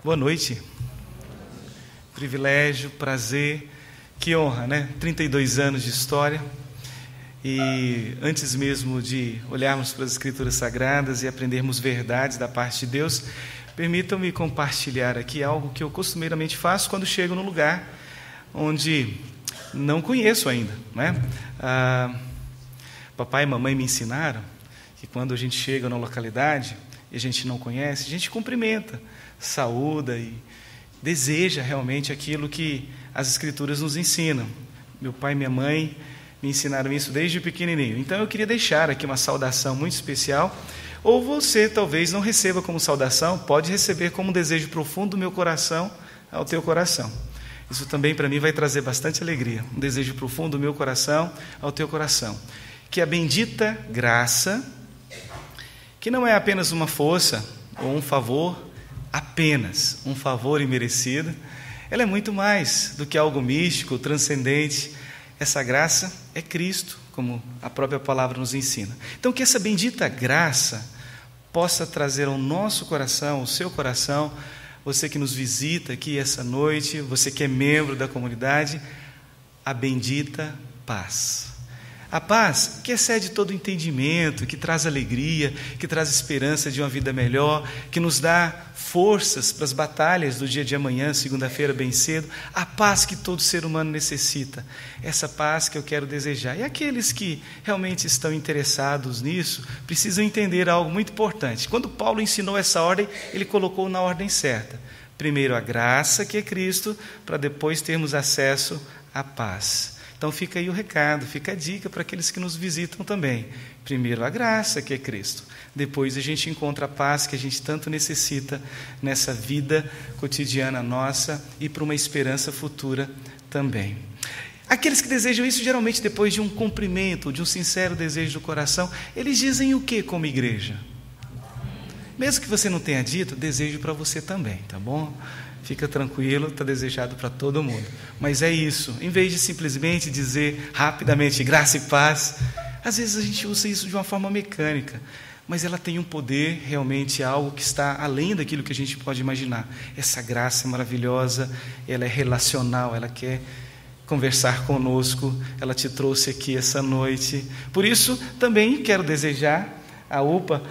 Boa noite. Privilégio, prazer, que honra, né? 32 anos de história. E antes mesmo de olharmos para as Escrituras Sagradas e aprendermos verdades da parte de Deus, permitam-me compartilhar aqui algo que eu costumeiramente faço quando chego num lugar onde não conheço ainda, né? Papai e mamãe me ensinaram que quando a gente chega numa localidade e a gente não conhece, a gente cumprimenta, saúda e deseja realmente aquilo que as Escrituras nos ensinam. Meu pai e minha mãe me ensinaram isso desde pequenininho. Então eu queria deixar aqui uma saudação muito especial. Ou você talvez não receba como saudação, pode receber como um desejo profundo do meu coração ao teu coração. Isso também para mim vai trazer bastante alegria. Um desejo profundo do meu coração ao teu coração. Que a bendita graça, que não é apenas uma força ou um favor, apenas um favor imerecido, ela é muito mais do que algo místico, transcendente. Essa graça é Cristo, como a própria palavra nos ensina. Então, que essa bendita graça possa trazer ao nosso coração, ao seu coração, você que nos visita aqui essa noite, você que é membro da comunidade, a bendita paz. A paz que excede todo entendimento, que traz alegria, que traz esperança de uma vida melhor, que nos dá forças para as batalhas do dia de amanhã, segunda-feira, bem cedo. A paz que todo ser humano necessita. Essa paz que eu quero desejar. E aqueles que realmente estão interessados nisso, precisam entender algo muito importante. Quando Paulo ensinou essa ordem, ele colocou na ordem certa. Primeiro a graça, que é Cristo, para depois termos acesso à paz. Então fica aí o recado, fica a dica para aqueles que nos visitam também. Primeiro a graça, que é Cristo. Depois a gente encontra a paz que a gente tanto necessita nessa vida cotidiana nossa e para uma esperança futura também. Aqueles que desejam isso, geralmente depois de um cumprimento, de um sincero desejo do coração, eles dizem o que como igreja? Mesmo que você não tenha dito, desejo para você também, tá bom? Fica tranquilo, está desejado para todo mundo. Mas é isso, em vez de simplesmente dizer rapidamente graça e paz, às vezes a gente usa isso de uma forma mecânica, mas ela tem um poder, realmente algo que está além daquilo que a gente pode imaginar. Essa graça é maravilhosa, ela é relacional, ela quer conversar conosco, ela te trouxe aqui essa noite. Por isso, também quero desejar à UPA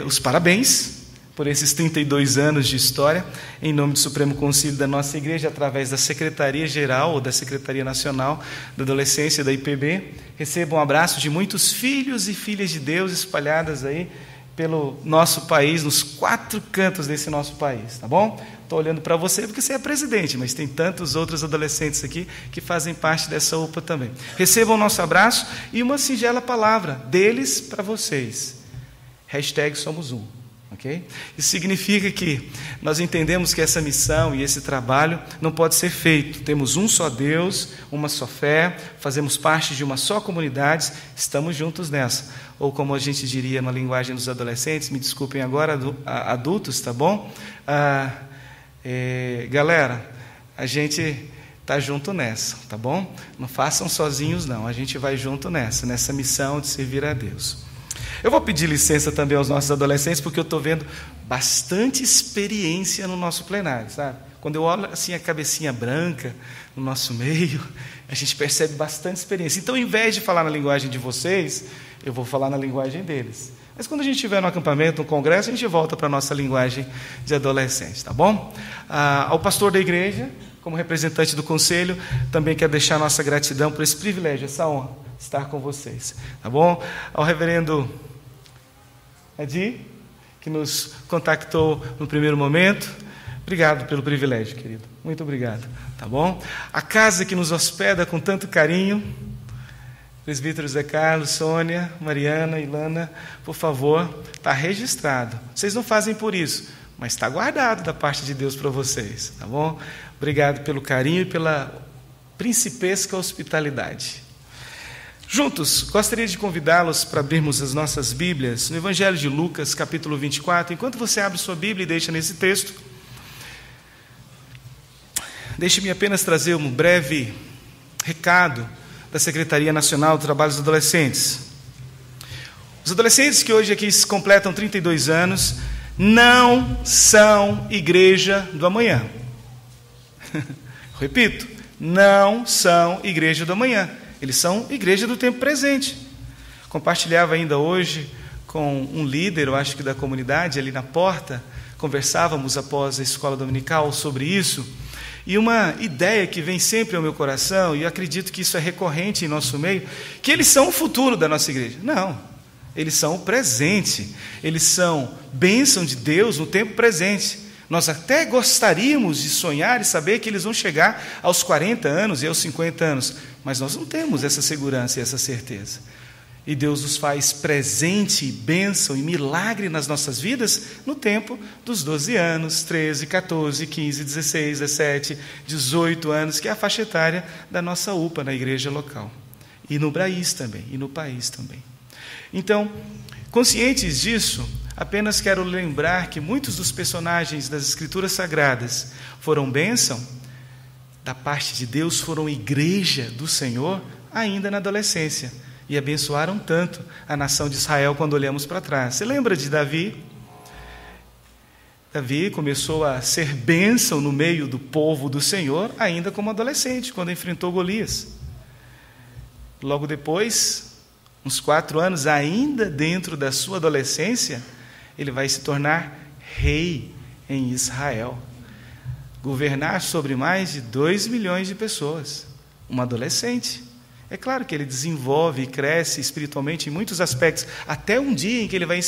os parabéns por esses 32 anos de história, em nome do Supremo Concílio da nossa igreja, através da Secretaria-Geral ou da Secretaria Nacional da Adolescência da IPB. Receba um abraço de muitos filhos e filhas de Deus espalhadas aí pelo nosso país, nos 4 cantos desse nosso país, tá bom? Estou olhando para você porque você é presidente, mas tem tantos outros adolescentes aqui que fazem parte dessa UPA também. Recebam o nosso abraço e uma singela palavra deles para vocês. #somos um. Okay? Isso significa que nós entendemos que essa missão e esse trabalho não pode ser feito. Temos um só Deus, uma só fé, fazemos parte de uma só comunidade, estamos juntos nessa. Ou como a gente diria na linguagem dos adolescentes, me desculpem agora, adultos, tá bom? Galera, a gente está junto nessa, tá bom? Não façam sozinhos não, a gente vai junto nessa missão de servir a Deus. Eu vou pedir licença também aos nossos adolescentes, porque eu estou vendo bastante experiência no nosso plenário, sabe? Quando eu olho assim a cabecinha branca no nosso meio, a gente percebe bastante experiência. Então, ao invés de falar na linguagem de vocês, eu vou falar na linguagem deles. Mas quando a gente estiver no acampamento, no congresso, a gente volta para a nossa linguagem de adolescente, tá bom? Ao pastor da igreja, como representante do conselho, também quero deixar nossa gratidão por esse privilégio, essa honra, estar com vocês, tá bom? Ao reverendo Adi, que nos contactou no primeiro momento, obrigado pelo privilégio, querido, muito obrigado, tá bom? A casa que nos hospeda com tanto carinho, presbítero Zé Carlos, Sônia, Mariana, Ilana, por favor, está registrado, vocês não fazem por isso, mas está guardado da parte de Deus para vocês, tá bom? Obrigado pelo carinho e pela principesca hospitalidade. Juntos, gostaria de convidá-los para abrirmos as nossas Bíblias no Evangelho de Lucas, capítulo 24. Enquanto você abre sua Bíblia e deixa nesse texto, deixe-me apenas trazer um breve recado da Secretaria Nacional do Trabalho dos Adolescentes. Os adolescentes que hoje aqui completam 32 anos não são igreja do amanhã. Repito, não são igreja do amanhã. Eles são igreja do tempo presente. Compartilhava ainda hoje com um líder, eu acho que da comunidade, ali na porta, conversávamos após a escola dominical sobre isso, e uma ideia que vem sempre ao meu coração, e eu acredito que isso é recorrente em nosso meio, que eles são o futuro da nossa igreja. Não, eles são o presente, eles são bênção de Deus no tempo presente. Nós até gostaríamos de sonhar e saber que eles vão chegar aos 40 anos e aos 50 anos, mas nós não temos essa segurança e essa certeza. E Deus nos faz presente, bênção e milagre nas nossas vidas no tempo dos 12 anos, 13, 14, 15, 16, 17, 18 anos, que é a faixa etária da nossa UPA na igreja local. E no país também, e no país também. Então, conscientes disso, apenas quero lembrar que muitos dos personagens das Escrituras Sagradas foram bênção da parte de Deus, foram igreja do Senhor ainda na adolescência. E abençoaram tanto a nação de Israel quando olhamos para trás. Você lembra de Davi? Davi começou a ser bênção no meio do povo do Senhor, ainda como adolescente, quando enfrentou Golias. Logo depois, uns 4 anos, ainda dentro da sua adolescência, ele vai se tornar rei em Israel. Governar sobre mais de 2 milhões de pessoas. Um adolescente. É claro que ele desenvolve e cresce espiritualmente em muitos aspectos, até um dia em que ele vai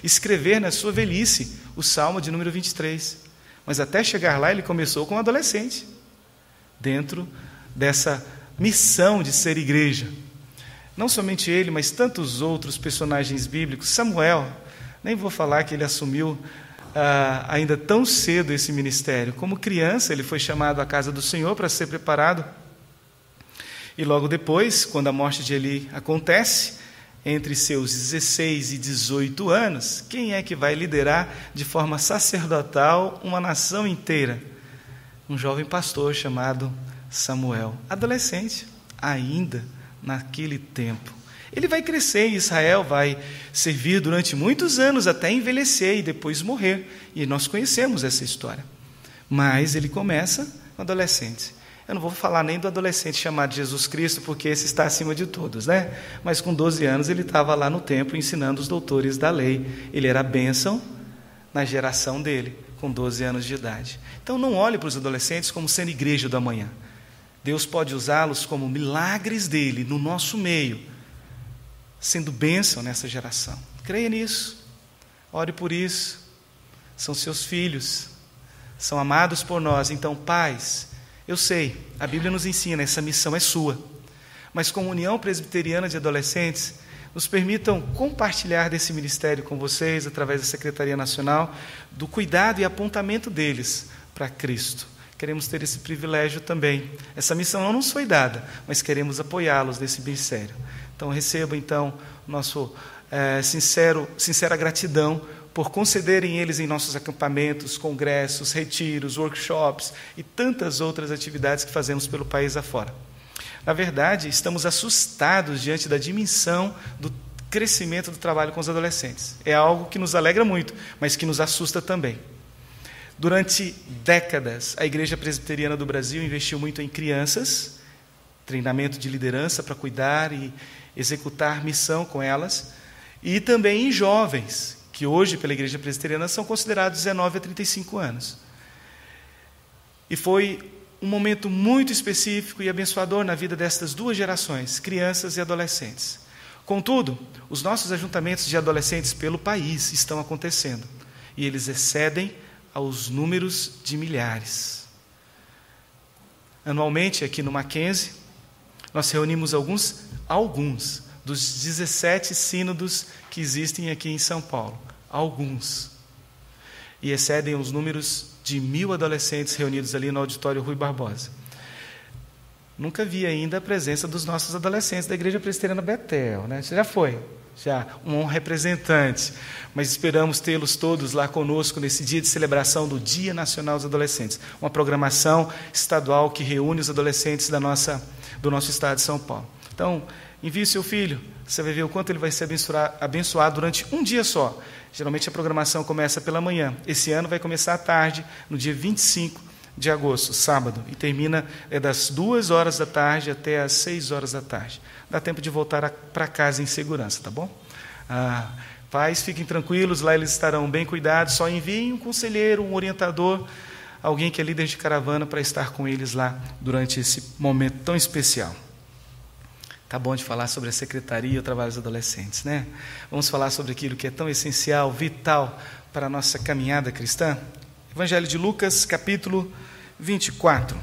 escrever na sua velhice o Salmo de número 23. Mas até chegar lá ele começou como adolescente, dentro dessa missão de ser igreja. Não somente ele, mas tantos outros personagens bíblicos. Samuel, nem vou falar que ele assumiu ainda tão cedo esse ministério. Como criança ele foi chamado à casa do Senhor para ser preparado. E logo depois, quando a morte de Eli acontece, entre seus 16 e 18 anos, quem é que vai liderar de forma sacerdotal uma nação inteira? Um jovem pastor chamado Samuel, adolescente, ainda naquele tempo. Ele vai crescer em Israel, vai servir durante muitos anos, até envelhecer e depois morrer. E nós conhecemos essa história. Mas ele começa adolescente. Eu não vou falar nem do adolescente chamado Jesus Cristo, porque esse está acima de todos, né? Mas com 12 anos ele estava lá no templo ensinando os doutores da lei. Ele era bênção na geração dele, com 12 anos de idade. Então não olhe para os adolescentes como sendo igreja do amanhã. Deus pode usá-los como milagres dele no nosso meio, sendo bênção nessa geração. Creia nisso, ore por isso. São seus filhos, são amados por nós. Então, pais, eu sei, a Bíblia nos ensina, essa missão é sua. Mas como União Presbiteriana de Adolescentes, nos permitam compartilhar desse ministério com vocês, através da Secretaria Nacional, do cuidado e apontamento deles para Cristo. Queremos ter esse privilégio também. Essa missão não nos foi dada, mas queremos apoiá-los nesse ministério. Então, receba, então, nosso sincera gratidão por concederem eles em nossos acampamentos, congressos, retiros, workshops e tantas outras atividades que fazemos pelo país afora. Na verdade, estamos assustados diante da dimensão do crescimento do trabalho com os adolescentes. É algo que nos alegra muito, mas que nos assusta também. Durante décadas, a Igreja Presbiteriana do Brasil investiu muito em crianças, treinamento de liderança para cuidar e executar missão com elas, e também em jovens, que hoje, pela Igreja Presbiteriana, são considerados 19 a 35 anos. E foi um momento muito específico e abençoador na vida destas duas gerações, crianças e adolescentes. Contudo, os nossos ajuntamentos de adolescentes pelo país estão acontecendo, e eles excedem aos números de milhares. Anualmente, aqui no Mackenzie, nós reunimos alguns dos 17 sínodos que existem aqui em São Paulo. Alguns. E excedem os números de 1.000 adolescentes reunidos ali no auditório Rui Barbosa. Nunca vi ainda a presença dos nossos adolescentes da Igreja Presbiteriana Betel, né? Você já foi? Já, um representante. Mas esperamos tê-los todos lá conosco nesse dia de celebração do Dia Nacional dos Adolescentes. Uma programação estadual que reúne os adolescentes do nosso estado de São Paulo. Então, envie seu filho, você vai ver o quanto ele vai ser abençoado durante um dia só, Geralmente a programação começa pela manhã. Esse ano vai começar à tarde, no dia 25 de agosto, sábado, e termina das 2 horas da tarde até as 6 horas da tarde. Dá tempo de voltar para casa em segurança, tá bom? Pais, fiquem tranquilos, lá eles estarão bem cuidados, só enviem um conselheiro, um orientador, alguém que é líder de caravana para estar com eles lá durante esse momento tão especial. Tá bom de falar sobre a secretaria e o trabalho dos adolescentes, né? Vamos falar sobre aquilo que é tão essencial, vital para a nossa caminhada cristã? Evangelho de Lucas, capítulo 24.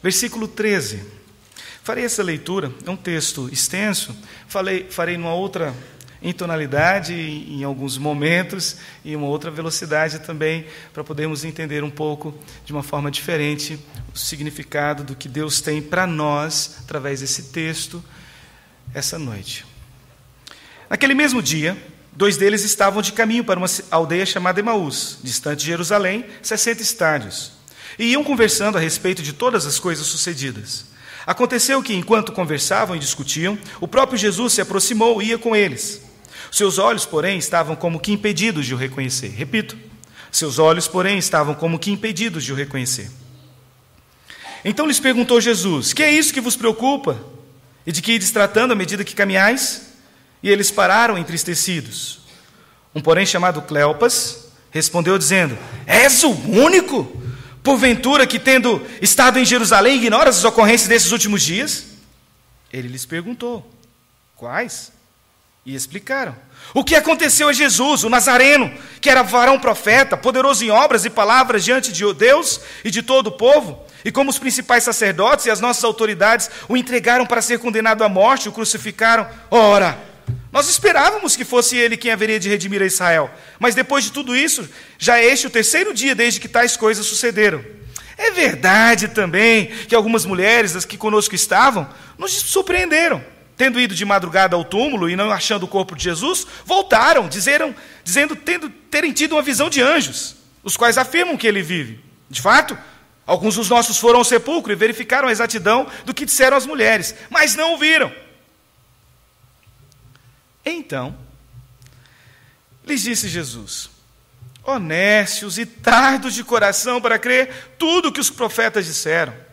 Versículo 13. Farei essa leitura, é um texto extenso, farei numa outra em tonalidade, em alguns momentos, e uma outra velocidade também, para podermos entender um pouco, de uma forma diferente, o significado do que Deus tem para nós, através desse texto, essa noite. Naquele mesmo dia, 2 deles estavam de caminho para uma aldeia chamada Emaús, distante de Jerusalém, 60 estádios, e iam conversando a respeito de todas as coisas sucedidas. Aconteceu que, enquanto conversavam e discutiam, o próprio Jesus se aproximou e ia com eles. Seus olhos, porém, estavam como que impedidos de o reconhecer. Repito, seus olhos, porém, estavam como que impedidos de o reconhecer. Então lhes perguntou Jesus: que é isso que vos preocupa? E de que ides tratando à medida que caminhais? E eles pararam entristecidos. Um, porém, chamado Cleopas, respondeu dizendo: és o único, porventura, que tendo estado em Jerusalém, ignoras as ocorrências desses últimos dias? Ele lhes perguntou: quais? E explicaram o que aconteceu a Jesus, o Nazareno, que era varão profeta, poderoso em obras e palavras diante de Deus e de todo o povo, e como os principais sacerdotes e as nossas autoridades o entregaram para ser condenado à morte, o crucificaram. Ora, nós esperávamos que fosse ele quem haveria de redimir a Israel, mas depois de tudo isso, já é este o 3º dia desde que tais coisas sucederam. É verdade também que algumas mulheres, das que conosco estavam, nos surpreenderam. Tendo ido de madrugada ao túmulo e não achando o corpo de Jesus, voltaram, dizendo terem tido uma visão de anjos, os quais afirmam que ele vive. De fato, alguns dos nossos foram ao sepulcro e verificaram a exatidão do que disseram as mulheres, mas não o viram. Então, lhes disse Jesus: honestos e tardos de coração para crer tudo o que os profetas disseram.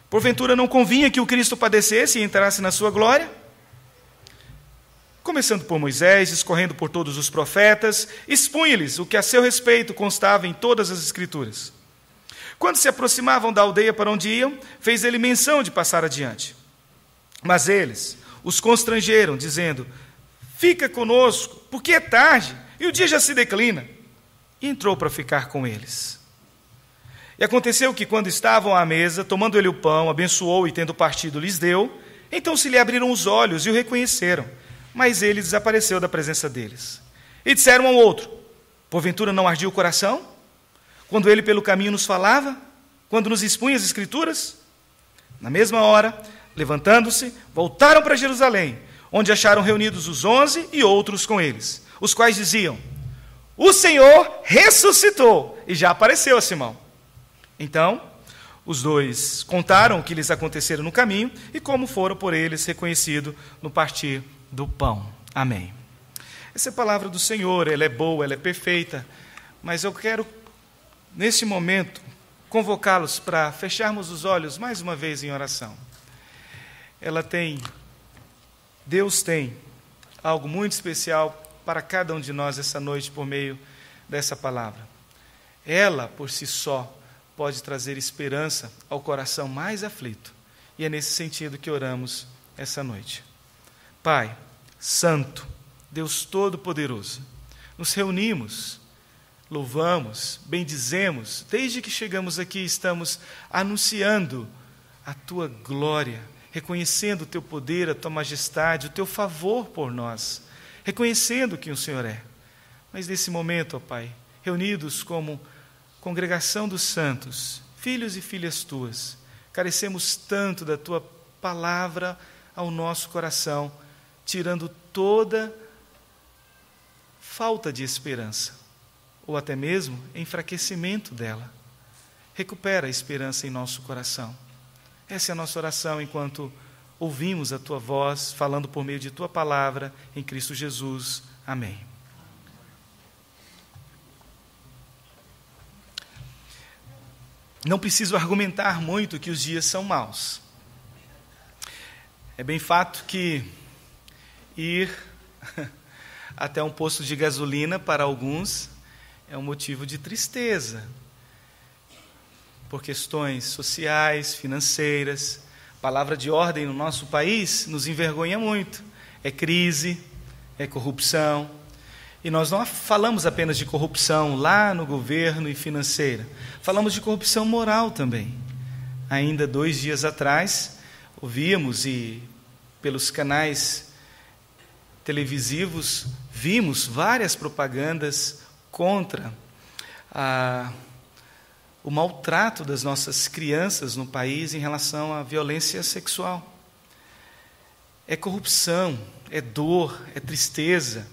Porventura não convinha que o Cristo padecesse e entrasse na sua glória? Começando por Moisés, discorrendo por todos os profetas, expunha-lhes o que a seu respeito constava em todas as Escrituras. Quando se aproximavam da aldeia para onde iam, fez ele menção de passar adiante. Mas eles os constrangeram, dizendo: fica conosco, porque é tarde, e o dia já se declina. E entrou para ficar com eles. E aconteceu que, quando estavam à mesa, tomando ele o pão, abençoou e, tendo partido, lhes deu. Então se lhe abriram os olhos e o reconheceram, mas ele desapareceu da presença deles. E disseram um ao outro: porventura não ardia o coração? Quando ele pelo caminho nos falava? Quando nos expunha as Escrituras? Na mesma hora, levantando-se, voltaram para Jerusalém, onde acharam reunidos os 11 e outros com eles, os quais diziam: o Senhor ressuscitou e já apareceu a Simão. Então, os 2 contaram o que lhes acontecera no caminho e como foram por eles reconhecidos no partir do pão. Amém. Essa é a palavra do Senhor, ela é boa, ela é perfeita, mas eu quero, neste momento, convocá-los para fecharmos os olhos mais uma vez em oração. Deus tem algo muito especial para cada um de nós essa noite por meio dessa palavra. Ela, por si só, pode trazer esperança ao coração mais aflito. E é nesse sentido que oramos essa noite. Pai Santo, Deus Todo-Poderoso, nos reunimos, louvamos, bendizemos, desde que chegamos aqui estamos anunciando a Tua glória, reconhecendo o Teu poder, a Tua majestade, o Teu favor por nós, reconhecendo quem o Senhor é. Mas nesse momento, ó Pai, reunidos como congregação dos santos, filhos e filhas Tuas, carecemos tanto da Tua palavra ao nosso coração, tirando toda falta de esperança, ou até mesmo enfraquecimento dela. Recupera a esperança em nosso coração. Essa é a nossa oração enquanto ouvimos a tua voz falando por meio de tua palavra em Cristo Jesus. Amém. Não preciso argumentar muito que os dias são maus. É bem fato que ir até um posto de gasolina para alguns é um motivo de tristeza, por questões sociais, financeiras. A palavra de ordem no nosso país nos envergonha muito. É crise, é corrupção. E nós não falamos apenas de corrupção lá no governo e financeira. Falamos de corrupção moral também. Ainda 2 dias atrás, ouvíamos e pelos canais televisivos vimos várias propagandas contra o maltrato das nossas crianças no país em relação à violência sexual. É corrupção, é dor, é tristeza.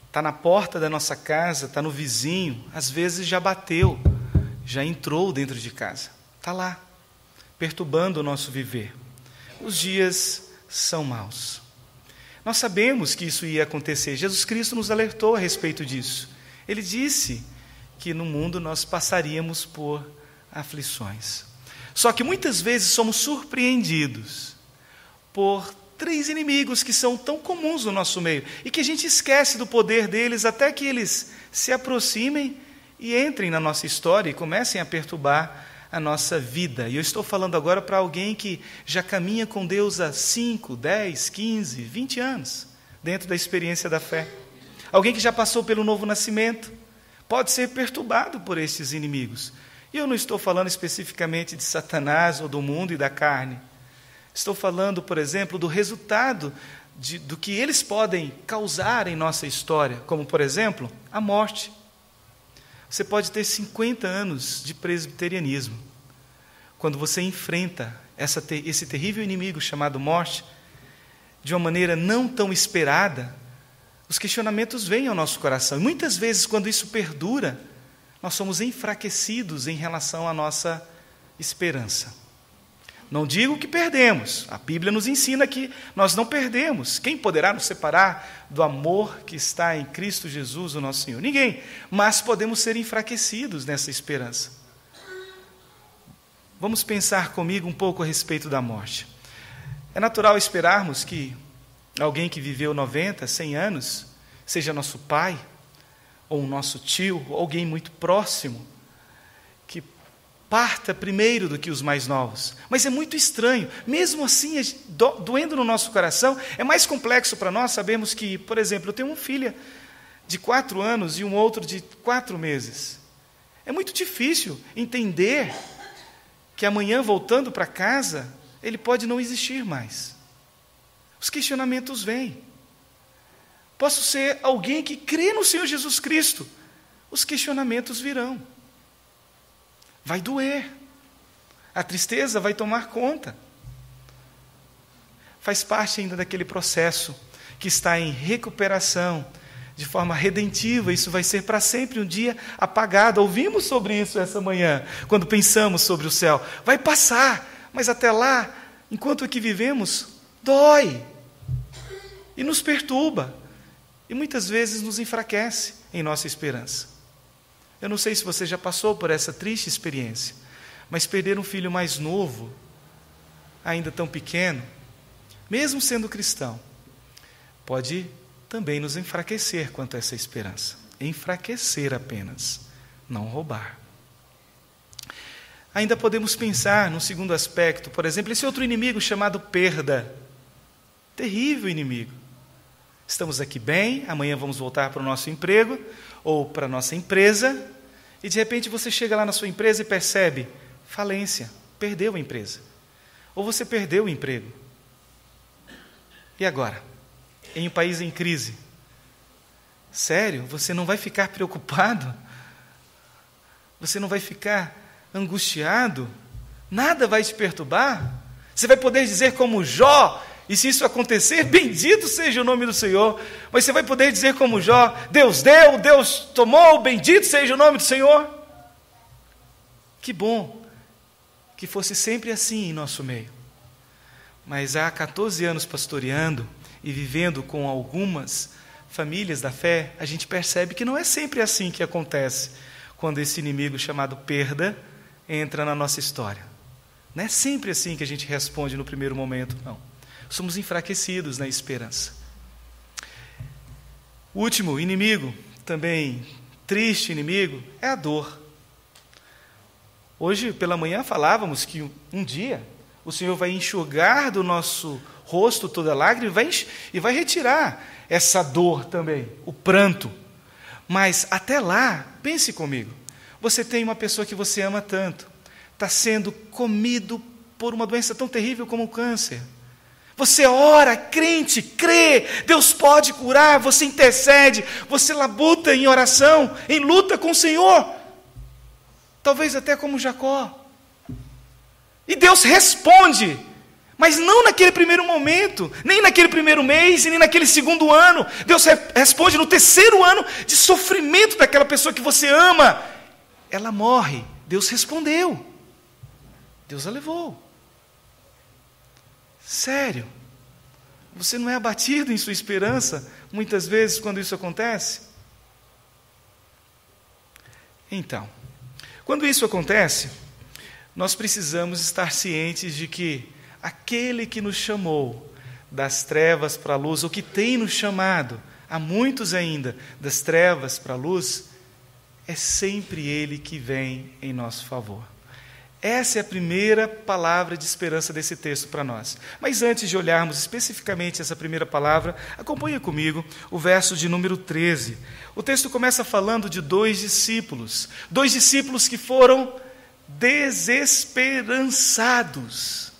Está na porta da nossa casa, está no vizinho, às vezes já bateu, já entrou dentro de casa. Está lá, perturbando o nosso viver. Os dias são maus. Nós sabemos que isso ia acontecer. Jesus Cristo nos alertou a respeito disso. Ele disse que no mundo nós passaríamos por aflições. Só que muitas vezes somos surpreendidos por 3 inimigos que são tão comuns no nosso meio e que a gente esquece do poder deles até que eles se aproximem e entrem na nossa história e comecem a perturbar a nossa vida. E eu estou falando agora para alguém que já caminha com Deus há 5, 10, 15, 20 anos, dentro da experiência da fé. Alguém que já passou pelo novo nascimento pode ser perturbado por esses inimigos. E eu não estou falando especificamente de Satanás ou do mundo e da carne. Estou falando, por exemplo, do resultado do que eles podem causar em nossa história, como, por exemplo, a morte. Você pode ter 50 anos de presbiterianismo. Quando você enfrenta esse terrível inimigo chamado morte, de uma maneira não tão esperada, os questionamentos vêm ao nosso coração. E muitas vezes, quando isso perdura, nós somos enfraquecidos em relação à nossa esperança. Não digo que perdemos, a Bíblia nos ensina que nós não perdemos. Quem poderá nos separar do amor que está em Cristo Jesus, o nosso Senhor? Ninguém, mas podemos ser enfraquecidos nessa esperança. Vamos pensar comigo um pouco a respeito da morte. É natural esperarmos que alguém que viveu 90, 100 anos, seja nosso pai, ou um nosso tio, ou alguém muito próximo, que parta primeiro do que os mais novos. Mas é muito estranho. Mesmo assim, doendo no nosso coração, é mais complexo para nós. Sabemos que, por exemplo, eu tenho uma filha de 4 anos e um outro de 4 meses. É muito difícil entender que amanhã, voltando para casa, ele pode não existir mais. Os questionamentos vêm. Posso ser alguém que crê no Senhor Jesus Cristo. Os questionamentos virão. Vai doer. A tristeza vai tomar conta. Faz parte ainda daquele processo que está em recuperação, de forma redentiva. Isso vai ser para sempre um dia apagado. Ouvimos sobre isso essa manhã, quando pensamos sobre o céu. Vai passar, mas até lá, enquanto aqui vivemos, dói. E nos perturba. E muitas vezes nos enfraquece em nossa esperança. Eu não sei se você já passou por essa triste experiência, mas perder um filho mais novo, ainda tão pequeno, mesmo sendo cristão, pode também nos enfraquecer quanto a essa esperança. Enfraquecer apenas, não roubar. Ainda podemos pensar num segundo aspecto, por exemplo, esse outro inimigo chamado perda. Terrível inimigo. Estamos aqui bem, amanhã vamos voltar para o nosso emprego, ou para a nossa empresa, e de repente você chega lá na sua empresa e percebe falência, perdeu a empresa. Ou você perdeu o emprego. E agora? Em um país em crise. Sério? Você não vai ficar preocupado? Você não vai ficar angustiado? Nada vai te perturbar? Você vai poder dizer como Jó, e se isso acontecer, bendito seja o nome do Senhor. Mas você vai poder dizer como Jó, Deus deu, Deus tomou, bendito seja o nome do Senhor. Que bom que fosse sempre assim em nosso meio. Mas há 14 anos pastoreando e vivendo com algumas famílias da fé, a gente percebe que não é sempre assim que acontece quando esse inimigo chamado perda entra na nossa história. Não é sempre assim que a gente responde no primeiro momento, não. Somos enfraquecidos na esperança. O último inimigo, também triste inimigo, é a dor. Hoje pela manhã falávamos que um dia o Senhor vai enxugar do nosso rosto toda lágrima e vai retirar essa dor também, o pranto. Mas até lá, pense comigo, você tem uma pessoa que você ama tanto, está sendo comido por uma doença tão terrível como o câncer. Você ora, crente, crê, Deus pode curar, você intercede, você labuta em oração, em luta com o Senhor, talvez até como Jacó. E Deus responde, mas não naquele primeiro momento, nem naquele primeiro mês, nem naquele segundo ano. Deus responde no terceiro ano de sofrimento daquela pessoa que você ama. Ela morre, Deus respondeu, Deus a levou. Sério, você não é abatido em sua esperança, muitas vezes, quando isso acontece? Então, quando isso acontece, nós precisamos estar cientes de que aquele que nos chamou das trevas para a luz, ou que tem nos chamado, há muitos ainda, das trevas para a luz, é sempre Ele que vem em nosso favor. Essa é a primeira palavra de esperança desse texto para nós. Mas antes de olharmos especificamente essa primeira palavra, acompanhe comigo o verso de número 13. O texto começa falando de dois discípulos que foram desesperançados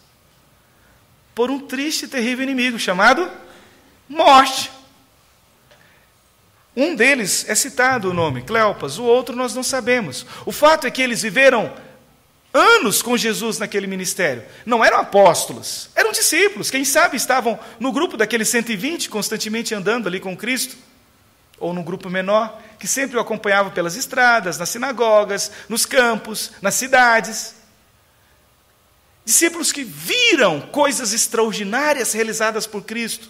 por um triste e terrível inimigo chamado morte. Um deles é citado o nome, Cleopas, o outro nós não sabemos. O fato é que eles viveram anos com Jesus naquele ministério. Não eram apóstolos, eram discípulos. Quem sabe estavam no grupo daqueles 120, constantemente andando ali com Cristo. Ou num grupo menor, que sempre o acompanhava pelas estradas, nas sinagogas, nos campos, nas cidades. Discípulos que viram coisas extraordinárias realizadas por Cristo.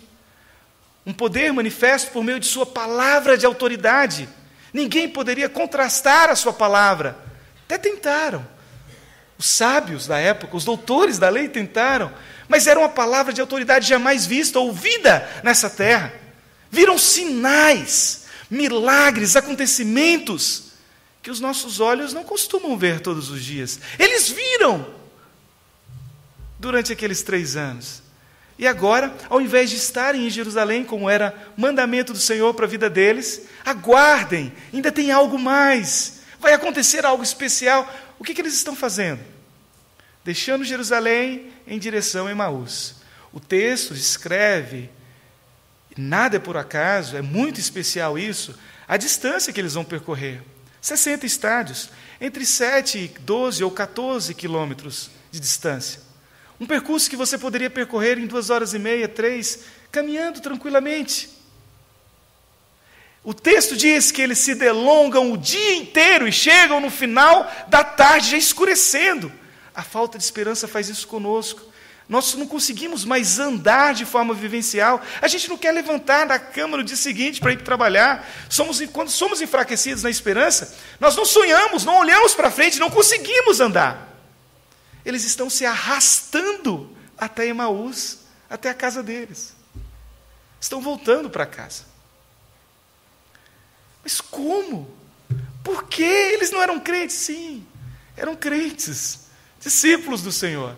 Um poder manifesto por meio de sua palavra de autoridade. Ninguém poderia contrastar a sua palavra. Até tentaram. Os sábios da época, os doutores da lei tentaram, mas era uma palavra de autoridade jamais vista, ouvida nessa terra. Viram sinais, milagres, acontecimentos que os nossos olhos não costumam ver todos os dias. Eles viram durante aqueles 3 anos. E agora, ao invés de estarem em Jerusalém, como era mandamento do Senhor para a vida deles, aguardem, ainda tem algo mais, vai acontecer algo especial. O que eles estão fazendo? Deixando Jerusalém em direção a Emaús. O texto descreve, nada é por acaso, é muito especial isso, a distância que eles vão percorrer. 60 estádios, entre 7, 12 ou 14 quilômetros de distância. Um percurso que você poderia percorrer em 2 horas e meia, 3, caminhando tranquilamente. O texto diz que eles se delongam o dia inteiro e chegam no final da tarde, já escurecendo. A falta de esperança faz isso conosco. Nós não conseguimos mais andar de forma vivencial. A gente não quer levantar da cama no dia seguinte para ir trabalhar. Quando somos enfraquecidos na esperança, nós não sonhamos, não olhamos para frente, não conseguimos andar. Eles estão se arrastando até Emaús, até a casa deles. Estão voltando para casa. Mas como? Por quê? Eles não eram crentes? Sim, eram crentes, discípulos do Senhor.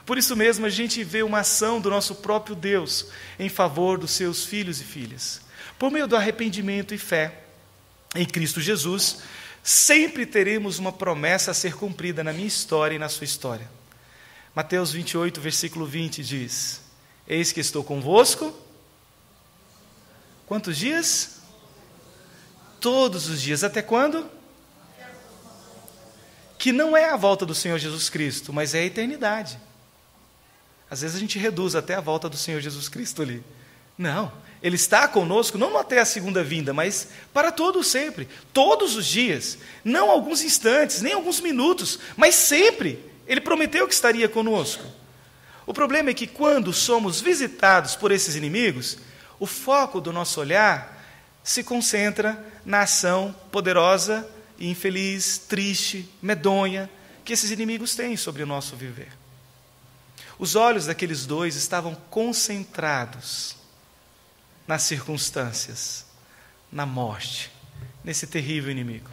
Por isso mesmo a gente vê uma ação do nosso próprio Deus em favor dos seus filhos e filhas. Por meio do arrependimento e fé em Cristo Jesus, sempre teremos uma promessa a ser cumprida na minha história e na sua história. Mateus 28, versículo 20 diz: Eis que estou convosco. Quantos dias? Todos os dias. Até quando? Que não é a volta do Senhor Jesus Cristo, mas é a eternidade. Às vezes a gente reduz até a volta do Senhor Jesus Cristo ali. Não, Ele está conosco, não até a segunda vinda, mas para todo sempre, todos os dias, não alguns instantes, nem alguns minutos, mas sempre. Ele prometeu que estaria conosco. O problema é que quando somos visitados por esses inimigos, o foco do nosso olhar se concentra na ação poderosa e infeliz, triste, medonha, que esses inimigos têm sobre o nosso viver. Os olhos daqueles dois estavam concentrados nas circunstâncias, na morte, nesse terrível inimigo.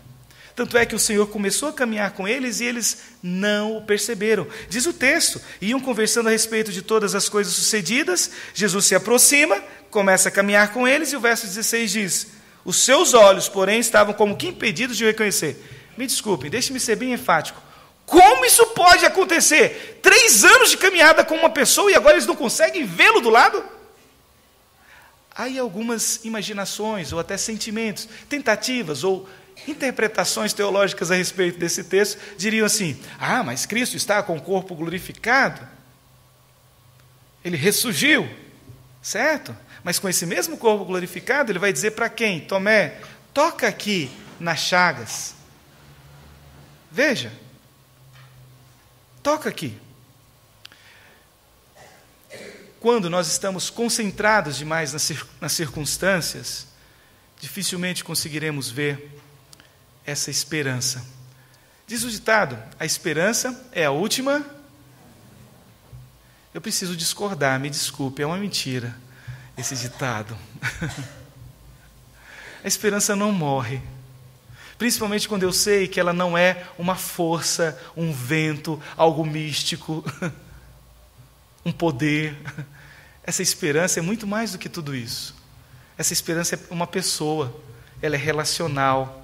Tanto é que o Senhor começou a caminhar com eles e eles não o perceberam. Diz o texto, iam conversando a respeito de todas as coisas sucedidas, Jesus se aproxima, começa a caminhar com eles e o verso 16 diz: os seus olhos, porém, estavam como que impedidos de o reconhecer. Me desculpem, deixe-me ser bem enfático. Como isso pode acontecer? 3 anos de caminhada com uma pessoa e agora eles não conseguem vê-lo do lado? Há aí algumas imaginações ou até sentimentos, tentativas ou interpretações teológicas a respeito desse texto, diriam assim: ah, mas Cristo está com o corpo glorificado, ele ressurgiu, certo? Mas com esse mesmo corpo glorificado, ele vai dizer para quem? Tomé, toca aqui nas chagas, veja, toca aqui. Quando nós estamos concentrados demais nas circunstâncias, dificilmente conseguiremos ver essa esperança. Diz o ditado, a esperança é a última. Eu preciso discordar, me desculpe, é uma mentira esse ditado. A esperança não morre, principalmente quando eu sei que ela não é uma força, um vento, algo místico, um poder. Essa esperança é muito mais do que tudo isso. Essa esperança é uma pessoa, ela é relacional,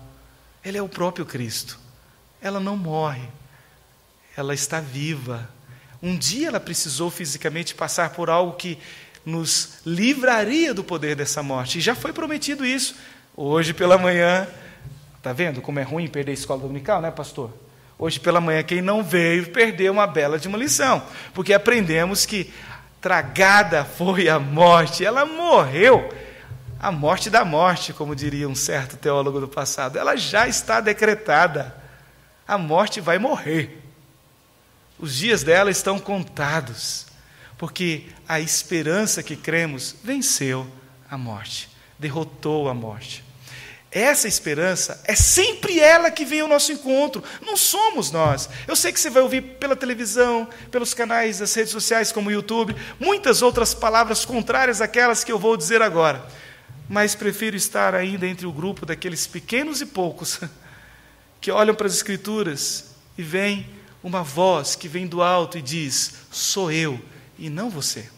ela é o próprio Cristo. Ela não morre, ela está viva. Um dia ela precisou fisicamente passar por algo que nos livraria do poder dessa morte. E já foi prometido isso. Hoje pela manhã, está vendo como é ruim perder a escola dominical, né, pastor? Hoje pela manhã, quem não veio perdeu uma bela de uma lição, porque aprendemos que tragada foi a morte, ela morreu. A morte da morte, como diria um certo teólogo do passado, ela já está decretada. A morte vai morrer. Os dias dela estão contados, porque a esperança que cremos venceu a morte, derrotou a morte. Essa esperança é sempre ela que vem ao nosso encontro, não somos nós. Eu sei que você vai ouvir pela televisão, pelos canais das redes sociais como o YouTube, muitas outras palavras contrárias àquelas que eu vou dizer agora, mas prefiro estar ainda entre o grupo daqueles pequenos e poucos que olham para as Escrituras e veem uma voz que vem do alto e diz: sou eu e não você.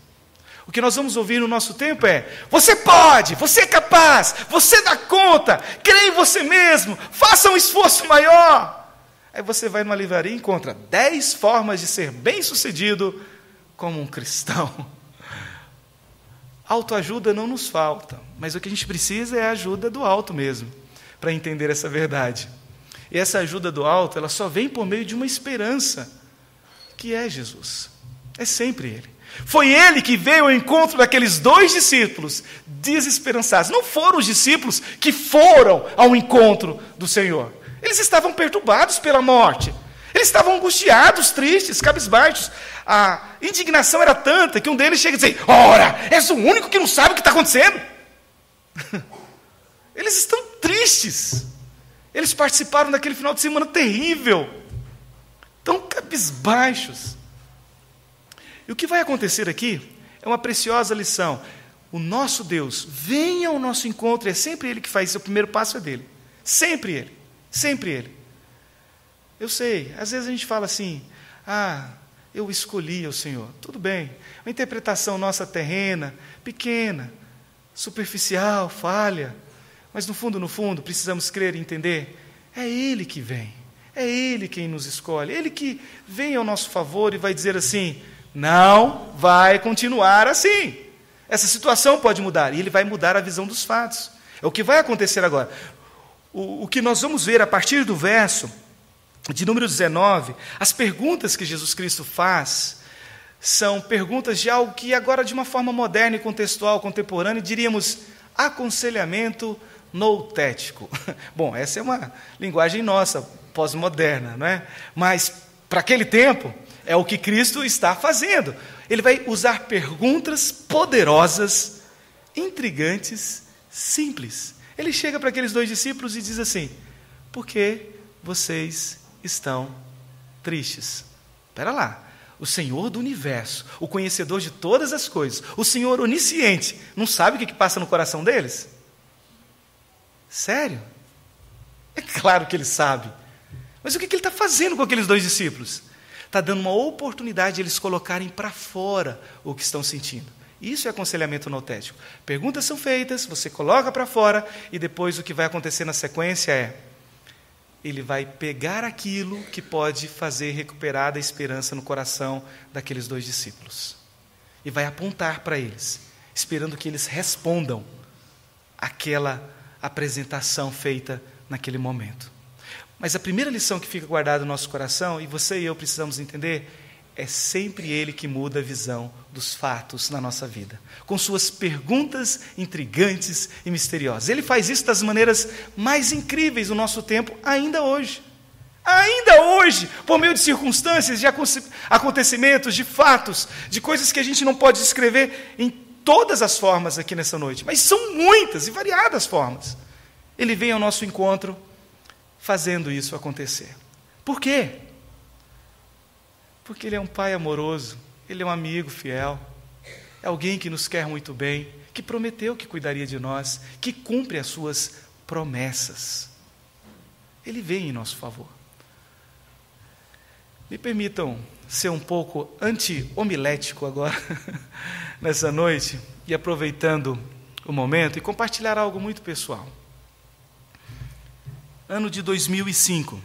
O que nós vamos ouvir no nosso tempo é: você pode, você é capaz, você dá conta, crê em você mesmo, faça um esforço maior. Aí você vai numa livraria e encontra 10 formas de ser bem-sucedido como um cristão. Autoajuda não nos falta, mas o que a gente precisa é a ajuda do alto mesmo, para entender essa verdade. E essa ajuda do alto, ela só vem por meio de uma esperança, que é Jesus. É sempre Ele. Foi Ele que veio ao encontro daqueles 2 discípulos desesperançados. Não foram os discípulos que foram ao encontro do Senhor. Eles estavam perturbados pela morte. Eles estavam angustiados, tristes, cabisbaixos. A indignação era tanta que um deles chega e diz: ora, és o único que não sabe o que está acontecendo. Eles estão tristes. Eles participaram daquele final de semana terrível. Tão cabisbaixos. E o que vai acontecer aqui é uma preciosa lição. O nosso Deus vem ao nosso encontro, é sempre Ele que faz isso, o primeiro passo é dele. Sempre Ele, sempre Ele. Eu sei, às vezes a gente fala assim: ah, eu escolhi o Senhor. Tudo bem, uma interpretação nossa terrena, pequena, superficial, falha, mas no fundo, precisamos crer e entender, é Ele que vem, é Ele quem nos escolhe, Ele que vem ao nosso favor e vai dizer assim: não vai continuar assim. Essa situação pode mudar, e Ele vai mudar a visão dos fatos. É o que vai acontecer agora. O que nós vamos ver a partir do verso de número 19, as perguntas que Jesus Cristo faz são perguntas de algo que agora, de uma forma moderna e contextual, contemporânea, diríamos aconselhamento noutético. Bom, essa é uma linguagem nossa, pós-moderna, não é? Mas, para aquele tempo, é o que Cristo está fazendo. Ele vai usar perguntas poderosas, intrigantes, simples. Ele chega para aqueles 2 discípulos e diz assim: por que vocês estão tristes? Espera lá, o Senhor do universo, o conhecedor de todas as coisas, o Senhor onisciente, não sabe o que passa no coração deles? Sério? É claro que ele sabe. Mas o que ele está fazendo com aqueles 2 discípulos? Está dando uma oportunidade de eles colocarem para fora o que estão sentindo. Isso é aconselhamento noutético. Perguntas são feitas, você coloca para fora, e depois o que vai acontecer na sequência é: ele vai pegar aquilo que pode fazer recuperar a esperança no coração daqueles 2 discípulos. E vai apontar para eles, esperando que eles respondam àquela apresentação feita naquele momento. Mas a primeira lição que fica guardada no nosso coração, e você e eu precisamos entender, é sempre Ele que muda a visão dos fatos na nossa vida, com suas perguntas intrigantes e misteriosas. Ele faz isso das maneiras mais incríveis do nosso tempo, ainda hoje. Ainda hoje, por meio de circunstâncias, de acontecimentos, de fatos, de coisas que a gente não pode descrever em todas as formas aqui nessa noite, mas são muitas e variadas formas. Ele vem ao nosso encontro fazendo isso acontecer. Por quê? Porque Ele é um Pai amoroso, Ele é um amigo fiel, é alguém que nos quer muito bem, que prometeu que cuidaria de nós, que cumpre as suas promessas. Ele vem em nosso favor. Me permitam ser um pouco anti-homilético agora, nessa noite, e aproveitando o momento, e compartilhar algo muito pessoal. Ano de 2005.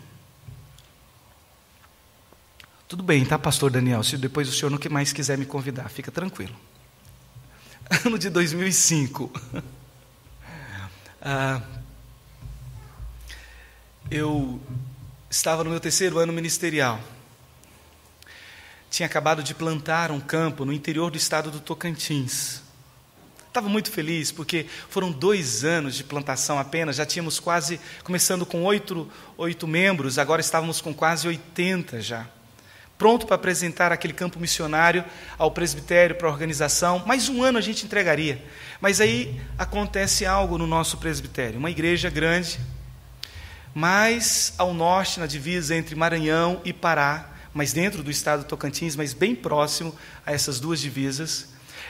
Tudo bem, tá, pastor Daniel? Se depois o senhor nunca mais quiser me convidar, fica tranquilo. Ano de 2005. Eu estava no meu 3º ano ministerial. Tinha acabado de plantar um campo no interior do estado do Tocantins. Estava muito feliz, porque foram 2 anos de plantação apenas, já tínhamos quase, começando com 8 membros, agora estávamos com quase 80 já. Pronto para apresentar aquele campo missionário ao presbitério, para a organização. Mais 1 ano a gente entregaria. Mas aí acontece algo no nosso presbitério. Uma igreja grande, mais ao norte, na divisa entre Maranhão e Pará, mas dentro do estado do Tocantins, mas bem próximo a essas 2 divisas,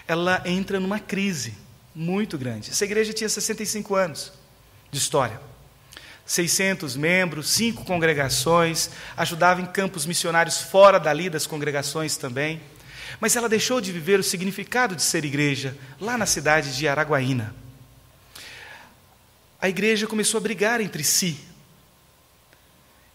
ela entra numa crise muito grande. Essa igreja tinha 65 anos de história. 600 membros, 5 congregações, ajudava em campos missionários fora dali das congregações também. Mas ela deixou de viver o significado de ser igreja lá na cidade de Araguaína. A igreja começou a brigar entre si.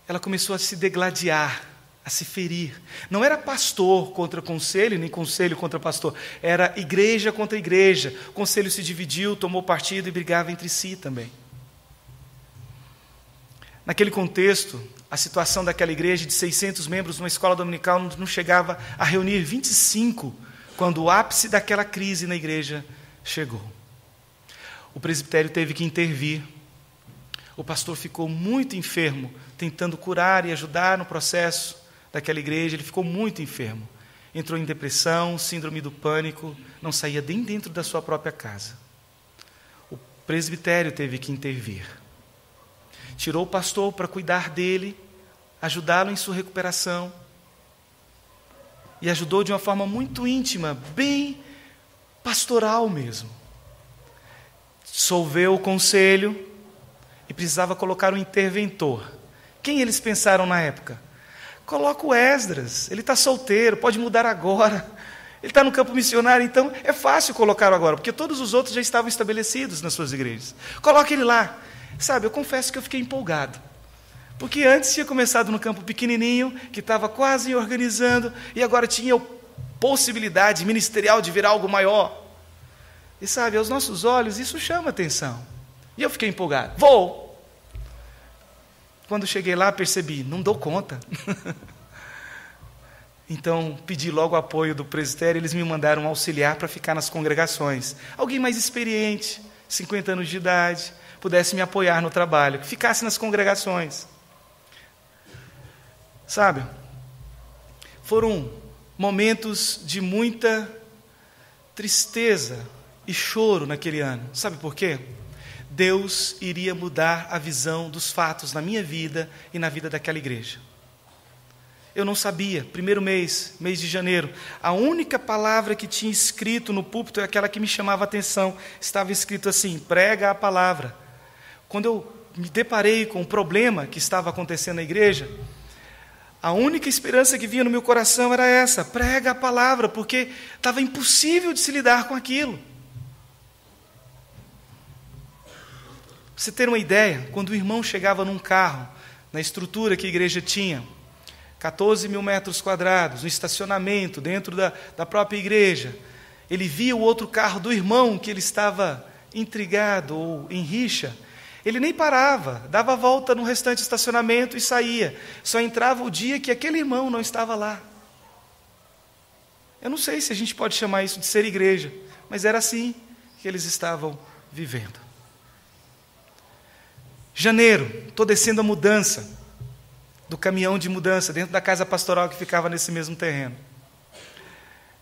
Ela começou a se degladiar, a se ferir. Não era pastor contra conselho, nem conselho contra pastor. Era igreja contra igreja. O conselho se dividiu, tomou partido e brigava entre si também. Naquele contexto, a situação daquela igreja de 600 membros numa escola dominical não chegava a reunir 25, quando o ápice daquela crise na igreja chegou. O presbitério teve que intervir. O pastor ficou muito enfermo, tentando curar e ajudar no processo daquela igreja. Ele ficou muito enfermo. Entrou em depressão, síndrome do pânico, não saía nem dentro da sua própria casa. O presbitério teve que intervir. Tirou o pastor para cuidar dele, ajudá-lo em sua recuperação. E ajudou de uma forma muito íntima, bem pastoral mesmo. Dissolveu o conselho e precisava colocar um interventor. Quem eles pensaram na época? Coloca o Esdras, ele está solteiro, pode mudar agora. Ele está no campo missionário, então é fácil colocá-lo agora, porque todos os outros já estavam estabelecidos nas suas igrejas. Coloque ele lá. Sabe, eu confesso que eu fiquei empolgado, porque antes tinha começado no campo pequenininho, que estava quase organizando, e agora tinha a possibilidade ministerial de virar algo maior. E sabe, aos nossos olhos isso chama atenção, e eu fiquei empolgado. Vou! Quando cheguei lá percebi, não dou conta. Então pedi logo o apoio do presbitério, eles me mandaram um auxiliar para ficar nas congregações. Alguém mais experiente, 50 anos de idade, pudesse me apoiar no trabalho, que ficasse nas congregações. Sabe, foram momentos de muita tristeza e choro naquele ano. Sabe por quê? Deus iria mudar a visão dos fatos na minha vida e na vida daquela igreja. Eu não sabia, primeiro mês de janeiro, a única palavra que tinha escrito no púlpito é aquela que me chamava a atenção. Estava escrito assim: prega a palavra. Quando eu me deparei com o problema que estava acontecendo na igreja, a única esperança que vinha no meu coração era essa: prega a palavra, porque estava impossível de se lidar com aquilo. Pra você ter uma ideia, quando o irmão chegava num carro, na estrutura que a igreja tinha, 14 mil metros quadrados, no estacionamento, dentro da própria igreja, ele via o outro carro do irmão que ele estava intrigado ou em rixa, ele nem parava, dava a volta no restante do estacionamento e saía. Só entrava o dia que aquele irmão não estava lá. Eu não sei se a gente pode chamar isso de ser igreja, mas era assim que eles estavam vivendo. Janeiro, estou descendo a mudança do caminhão de mudança dentro da casa pastoral que ficava nesse mesmo terreno.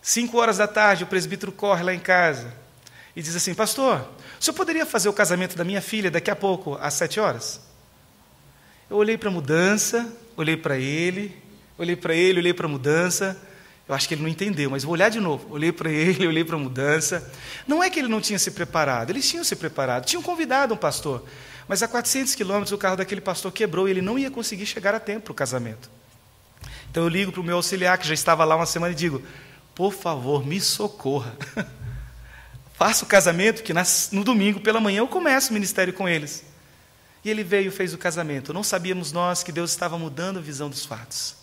5 horas da tarde, o presbítero corre lá em casa e diz assim: pastor, o senhor poderia fazer o casamento da minha filha daqui a pouco, às 7 horas? Eu olhei para a mudança, olhei para ele, olhei para a mudança. Eu acho que ele não entendeu, mas vou olhar de novo. Olhei para ele, olhei para a mudança. Não é que ele não tinha se preparado, eles tinham se preparado, tinham convidado um pastor. Mas a 400 quilômetros o carro daquele pastor quebrou e ele não ia conseguir chegar a tempo para o casamento. Então eu ligo para o meu auxiliar, que já estava lá uma semana, e digo: por favor, me socorra. Faça o casamento, que no domingo pela manhã eu começo o ministério com eles. E ele veio e fez o casamento. Não sabíamos nós que Deus estava mudando a visão dos fatos.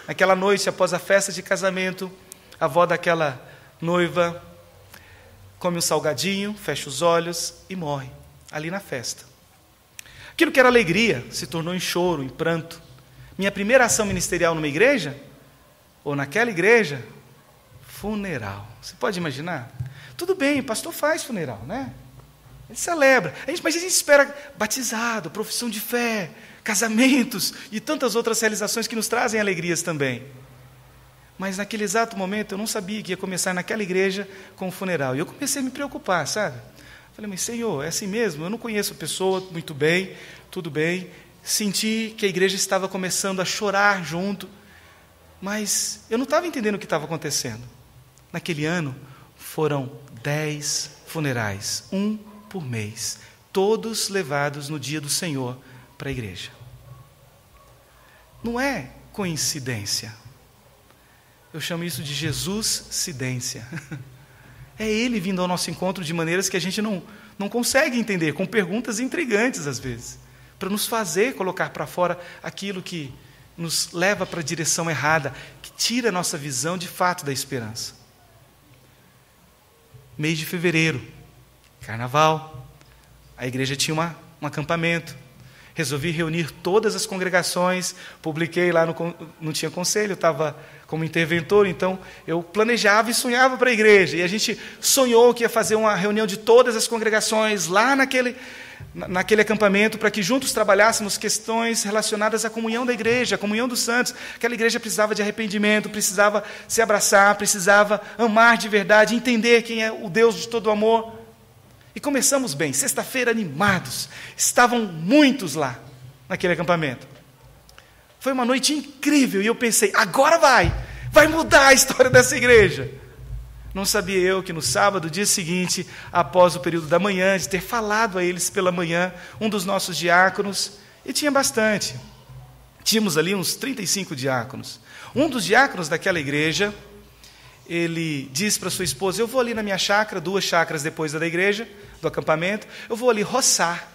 Naquela noite, após a festa de casamento, a avó daquela noiva come um salgadinho, fecha os olhos e morre ali na festa. Aquilo que era alegria se tornou em choro, em pranto. Minha primeira ação ministerial numa igreja, ou naquela igreja, funeral. Você pode imaginar? Tudo bem, o pastor faz funeral, né? Ele celebra. Mas a gente espera batizado, profissão de fé, casamentos e tantas outras realizações que nos trazem alegrias também. Mas naquele exato momento eu não sabia que ia começar naquela igreja com o funeral. E eu comecei a me preocupar, sabe? Falei: mas Senhor, é assim mesmo? Eu não conheço a pessoa muito bem, tudo bem. Senti que a igreja estava começando a chorar junto, mas eu não estava entendendo o que estava acontecendo. Naquele ano foram 10 funerais, um por mês, todos levados no dia do Senhor para a igreja. Não é coincidência. Eu chamo isso de Jesus-cidência. É Ele vindo ao nosso encontro de maneiras que a gente não consegue entender, com perguntas intrigantes às vezes, para nos fazer colocar para fora aquilo que nos leva para a direção errada, que tira a nossa visão de fato da esperança. Mês de fevereiro, carnaval, a igreja tinha um acampamento. Resolvi reunir todas as congregações, publiquei lá, não tinha conselho, eu estava como interventor, então eu planejava e sonhava para a igreja. E a gente sonhou que ia fazer uma reunião de todas as congregações lá naquele acampamento, para que juntos trabalhássemos questões relacionadas à comunhão da igreja, à comunhão dos santos. Aquela igreja precisava de arrependimento, precisava se abraçar, precisava amar de verdade, entender quem é o Deus de todo o amor. E começamos bem, sexta-feira animados, estavam muitos lá, naquele acampamento. Foi uma noite incrível, e eu pensei: agora vai mudar a história dessa igreja. Não sabia eu que no sábado, dia seguinte, após o período da manhã, de ter falado a eles pela manhã, um dos nossos diáconos, e tinha bastante, tínhamos ali uns 35 diáconos, um dos diáconos daquela igreja, ele disse para sua esposa: eu vou ali na minha chácara, 2 chácaras depois da igreja, do acampamento, eu vou ali roçar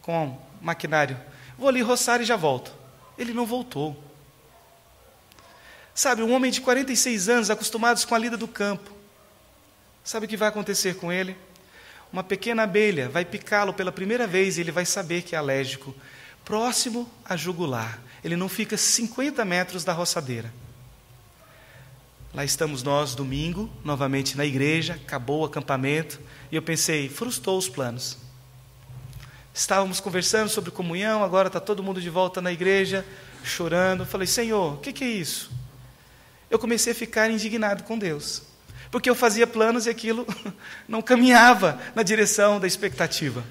com maquinário, vou ali roçar e já volto. Ele não voltou. Sabe, um homem de 46 anos, acostumado com a lida do campo, sabe o que vai acontecer com ele? Uma pequena abelha vai picá-lo pela primeira vez e ele vai saber que é alérgico, próximo à jugular. Ele não fica 50 metros da roçadeira. Lá estamos nós, domingo, novamente na igreja, acabou o acampamento, e eu pensei: frustrou os planos. Estávamos conversando sobre comunhão, agora está todo mundo de volta na igreja, chorando. Eu falei: Senhor, o que é isso? eu comecei a ficar indignado com Deus. Porque eu fazia planos e aquilo não caminhava na direção da expectativa.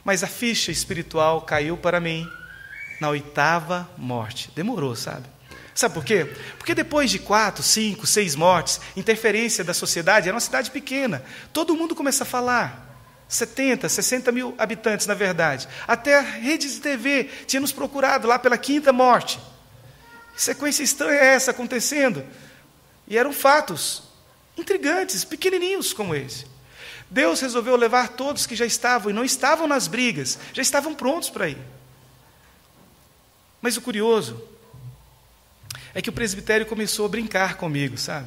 Mas a ficha espiritual caiu para mim na 8ª morte. Demorou, sabe? Sabe por quê? Porque depois de 4, 5, 6 mortes, interferência da sociedade, era uma cidade pequena, todo mundo começa a falar. 70, 60 mil habitantes, na verdade. Até a rede de TV tinha nos procurado lá pela 5ª morte. Que sequência estranha é essa acontecendo? E eram fatos intrigantes, pequenininhos como esse. Deus resolveu levar todos que já estavam, e não estavam nas brigas, já estavam prontos para ir. Mas o curioso é que o presbitério começou a brincar comigo, sabe?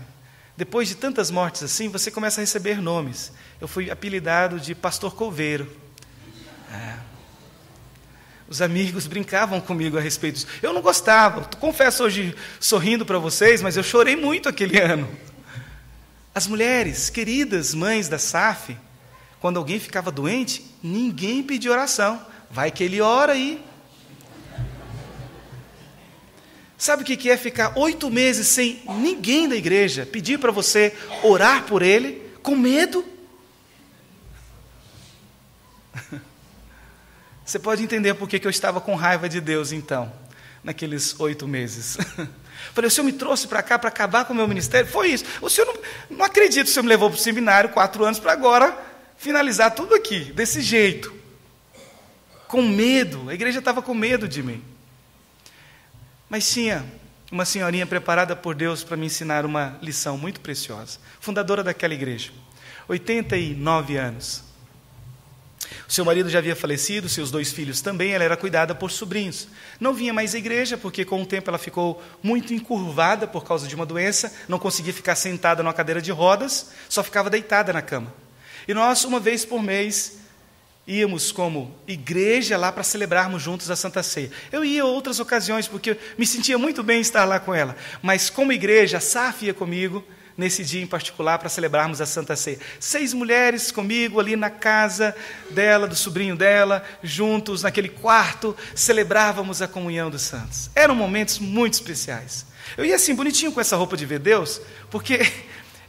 Depois de tantas mortes assim, você começa a receber nomes. Eu fui apelidado de Pastor Coveiro. Os amigos brincavam comigo a respeito disso. Eu não gostava, confesso hoje sorrindo para vocês, mas eu chorei muito aquele ano. As mulheres, queridas mães da SAF, quando alguém ficava doente, ninguém pedia oração. Vai que ele ora aí. Sabe o que é ficar 8 meses sem ninguém da igreja pedir para você orar por ele, com medo? Você pode entender por que eu estava com raiva de Deus, então, naqueles 8 meses. Falei, o Senhor me trouxe para cá para acabar com o meu ministério? Foi isso. O Senhor não acredito, o Senhor me levou para o seminário 4 anos para agora finalizar tudo aqui, desse jeito. Com medo, a igreja estava com medo de mim. Mas tinha uma senhorinha preparada por Deus para me ensinar uma lição muito preciosa. Fundadora daquela igreja, 89 anos. O seu marido já havia falecido, seus 2 filhos também, ela era cuidada por sobrinhos. Não vinha mais à igreja, porque com o tempo ela ficou muito encurvada por causa de uma doença, não conseguia ficar sentada numa cadeira de rodas, só ficava deitada na cama. E nós, uma vez por mês, íamos como igreja lá para celebrarmos juntos a Santa Ceia. Eu ia outras ocasiões, porque eu me sentia muito bem estar lá com ela. Mas como igreja, a SAF ia comigo, nesse dia em particular, para celebrarmos a Santa Ceia. 6 mulheres comigo ali na casa dela, do sobrinho dela, juntos naquele quarto, celebrávamos a comunhão dos santos. Eram momentos muito especiais. Eu ia assim, bonitinho com essa roupa de ver Deus, porque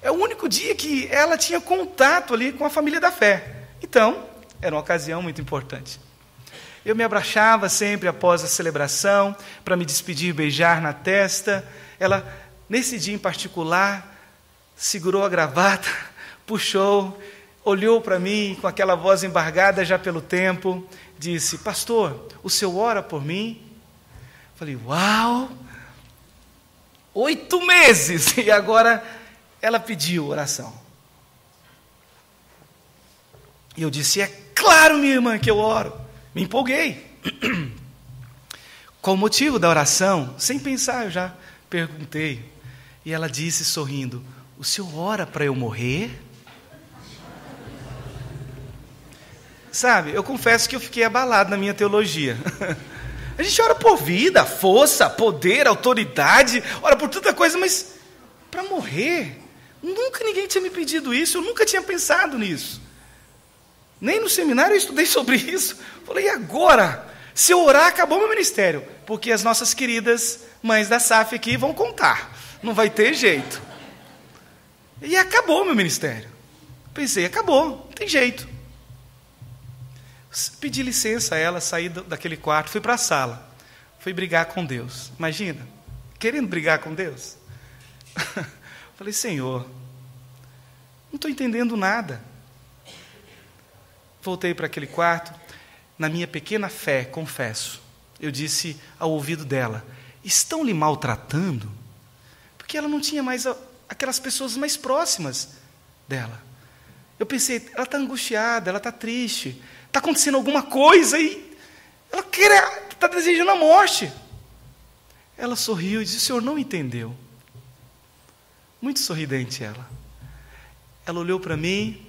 é o único dia que ela tinha contato ali com a família da fé. Então, era uma ocasião muito importante. Eu me abraçava sempre após a celebração, para me despedir, beijar na testa. Ela, nesse dia em particular, segurou a gravata, puxou, olhou para mim com aquela voz embargada já pelo tempo, disse, pastor, o senhor ora por mim? Falei, uau, 8 meses, e agora ela pediu oração. E eu disse, é claro, minha irmã, que eu oro. Me empolguei. Qual o motivo da oração? Sem pensar, eu já perguntei. E ela disse, sorrindo, o senhor ora para eu morrer? Sabe, eu confesso que eu fiquei abalado na minha teologia. A gente ora por vida, força, poder, autoridade, ora por tanta coisa, mas para morrer? Nunca ninguém tinha me pedido isso, eu nunca tinha pensado nisso. Nem no seminário eu estudei sobre isso. Falei, e agora? Se eu orar, acabou meu ministério. Porque as nossas queridas mães da SAF aqui vão contar. Não vai ter jeito. E acabou meu ministério. Pensei, acabou, não tem jeito. Pedi licença a ela, saí daquele quarto, fui para a sala. Fui brigar com Deus. Imagina, querendo brigar com Deus. Falei, Senhor, não estou entendendo nada. Voltei para aquele quarto, na minha pequena fé, confesso, eu disse ao ouvido dela, estão lhe maltratando? Porque ela não tinha mais aquelas pessoas mais próximas dela. Eu pensei, ela está angustiada, ela está triste, está acontecendo alguma coisa e ela está desejando a morte. Ela sorriu e disse, o senhor não entendeu. Muito sorridente ela. Ela olhou para mim,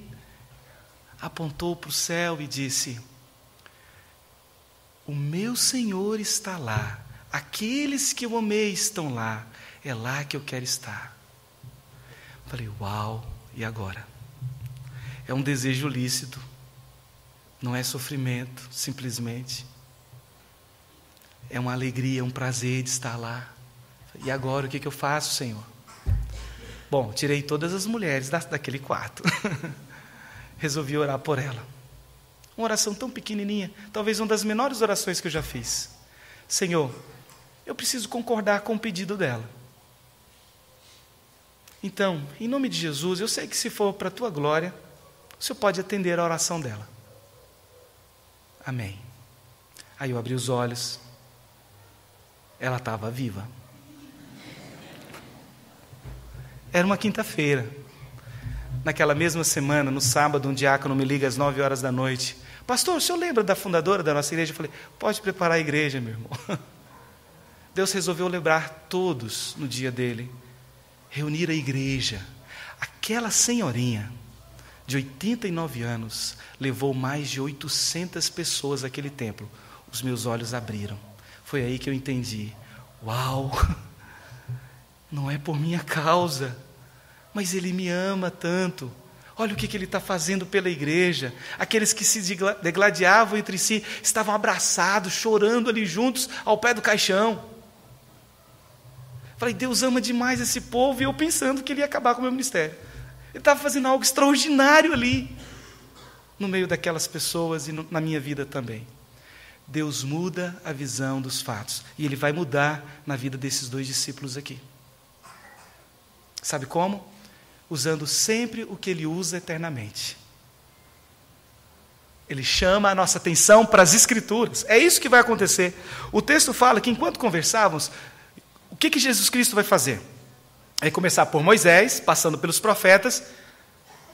apontou para o céu e disse, o meu Senhor está lá, aqueles que eu amei estão lá, é lá que eu quero estar. Falei, uau, e agora? É um desejo lícito, não é sofrimento, simplesmente. É uma alegria, um prazer de estar lá. E agora o que eu faço, Senhor? Bom, tirei todas as mulheres daquele quarto. Resolvi orar por ela. Uma oração tão pequenininha, talvez uma das menores orações que eu já fiz. Senhor, eu preciso concordar com o pedido dela. Então, em nome de Jesus, eu sei que se for para a tua glória, o Senhor pode atender a oração dela. Amém. Aí eu abri os olhos. Ela estava viva. Era uma quinta-feira. Naquela mesma semana, no sábado, um diácono me liga às 9 horas da noite. Pastor, o senhor lembra da fundadora da nossa igreja? Eu falei, pode preparar a igreja, meu irmão. Deus resolveu lembrar todos no dia dele. Reunir a igreja. Aquela senhorinha de 89 anos levou mais de 800 pessoas àquele templo. Os meus olhos abriram. Foi aí que eu entendi. Uau! Não é por minha causa, mas Ele me ama tanto. Olha o que Ele está fazendo pela igreja. Aqueles que se degladiavam entre si, estavam abraçados, chorando ali juntos, ao pé do caixão. Falei, Deus ama demais esse povo, e eu pensando que Ele ia acabar com o meu ministério. Ele estava fazendo algo extraordinário ali, no meio daquelas pessoas e na minha vida também. Deus muda a visão dos fatos, e Ele vai mudar na vida desses 2 discípulos aqui. Sabe como? Usando sempre o que Ele usa eternamente. Ele chama a nossa atenção para as Escrituras. É isso que vai acontecer. O texto fala que enquanto conversávamos, o que Jesus Cristo vai fazer? Vai começar por Moisés, passando pelos profetas.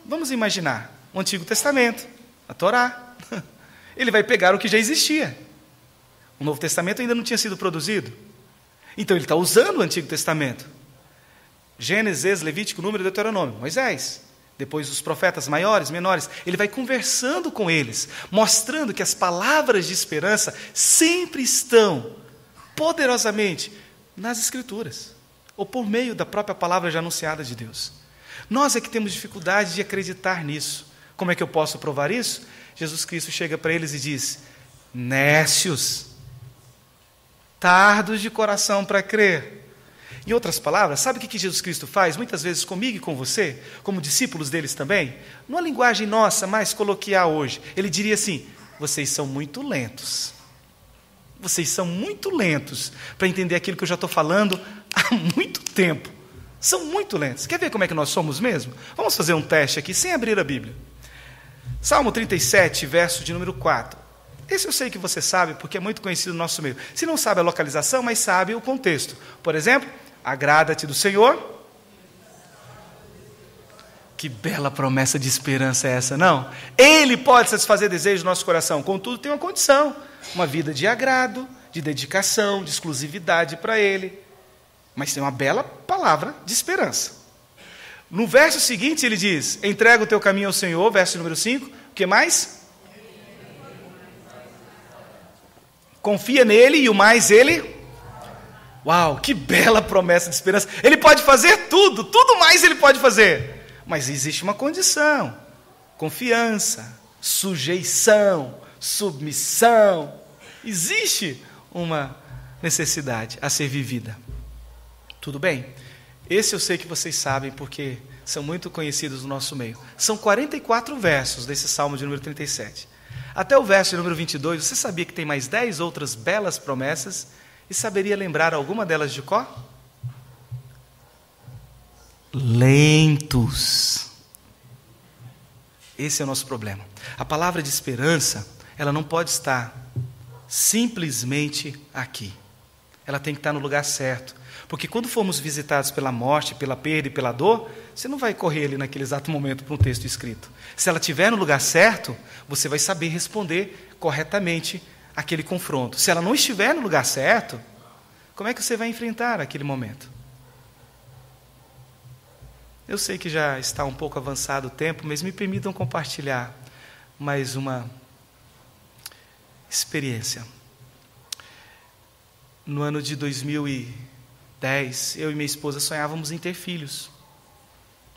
Vamos imaginar o Antigo Testamento, a Torá. Ele vai pegar o que já existia. O Novo Testamento ainda não tinha sido produzido. Então ele está usando o Antigo Testamento. Gênesis, Levítico, Número, Deuteronômio, Moisés. Depois os profetas maiores, menores. Ele vai conversando com eles, mostrando que as palavras de esperança sempre estão poderosamente nas Escrituras, ou por meio da própria palavra já anunciada de Deus. Nós é que temos dificuldade de acreditar nisso. Como é que eu posso provar isso? Jesus Cristo chega para eles e diz, nécios, tardos de coração para crer. Em outras palavras, sabe o que Jesus Cristo faz? Muitas vezes comigo e com você, como discípulos deles também, numa linguagem nossa, mais coloquial hoje, Ele diria assim, vocês são muito lentos. Vocês são muito lentos para entender aquilo que eu já estou falando há muito tempo. São muito lentos. Quer ver como é que nós somos mesmo? Vamos fazer um teste aqui, sem abrir a Bíblia. Salmo 37, verso de número 4. Esse eu sei que você sabe, porque é muito conhecido no nosso meio. Se não sabe a localização, mas sabe o contexto. Por exemplo, agrada-te do Senhor. Que bela promessa de esperança é essa, não? Ele pode satisfazer desejos do nosso coração, contudo tem uma condição. Uma vida de agrado, de dedicação, de exclusividade para Ele. Mas tem uma bela palavra de esperança. No verso seguinte ele diz, entrega o teu caminho ao Senhor, verso número 5. O que mais? Confia nele e o mais Ele... Uau, que bela promessa de esperança. Ele pode fazer tudo, tudo mais Ele pode fazer. Mas existe uma condição. Confiança, sujeição, submissão. Existe uma necessidade a ser vivida. Tudo bem? Esse eu sei que vocês sabem, porque são muito conhecidos no nosso meio. São 44 versos desse Salmo de número 37. Até o verso de número 22, você sabia que tem mais 10 outras belas promessas? E saberia lembrar alguma delas de cor? Lentos. Esse é o nosso problema. A palavra de esperança, ela não pode estar simplesmente aqui. Ela tem que estar no lugar certo. Porque quando formos visitados pela morte, pela perda e pela dor, você não vai correr ali naquele exato momento para um texto escrito. Se ela estiver no lugar certo, você vai saber responder corretamente aquele confronto. Se ela não estiver no lugar certo, como é que você vai enfrentar aquele momento? Eu sei que já está um pouco avançado o tempo, mas me permitam compartilhar mais uma experiência. No ano de 2010, eu e minha esposa sonhávamos em ter filhos.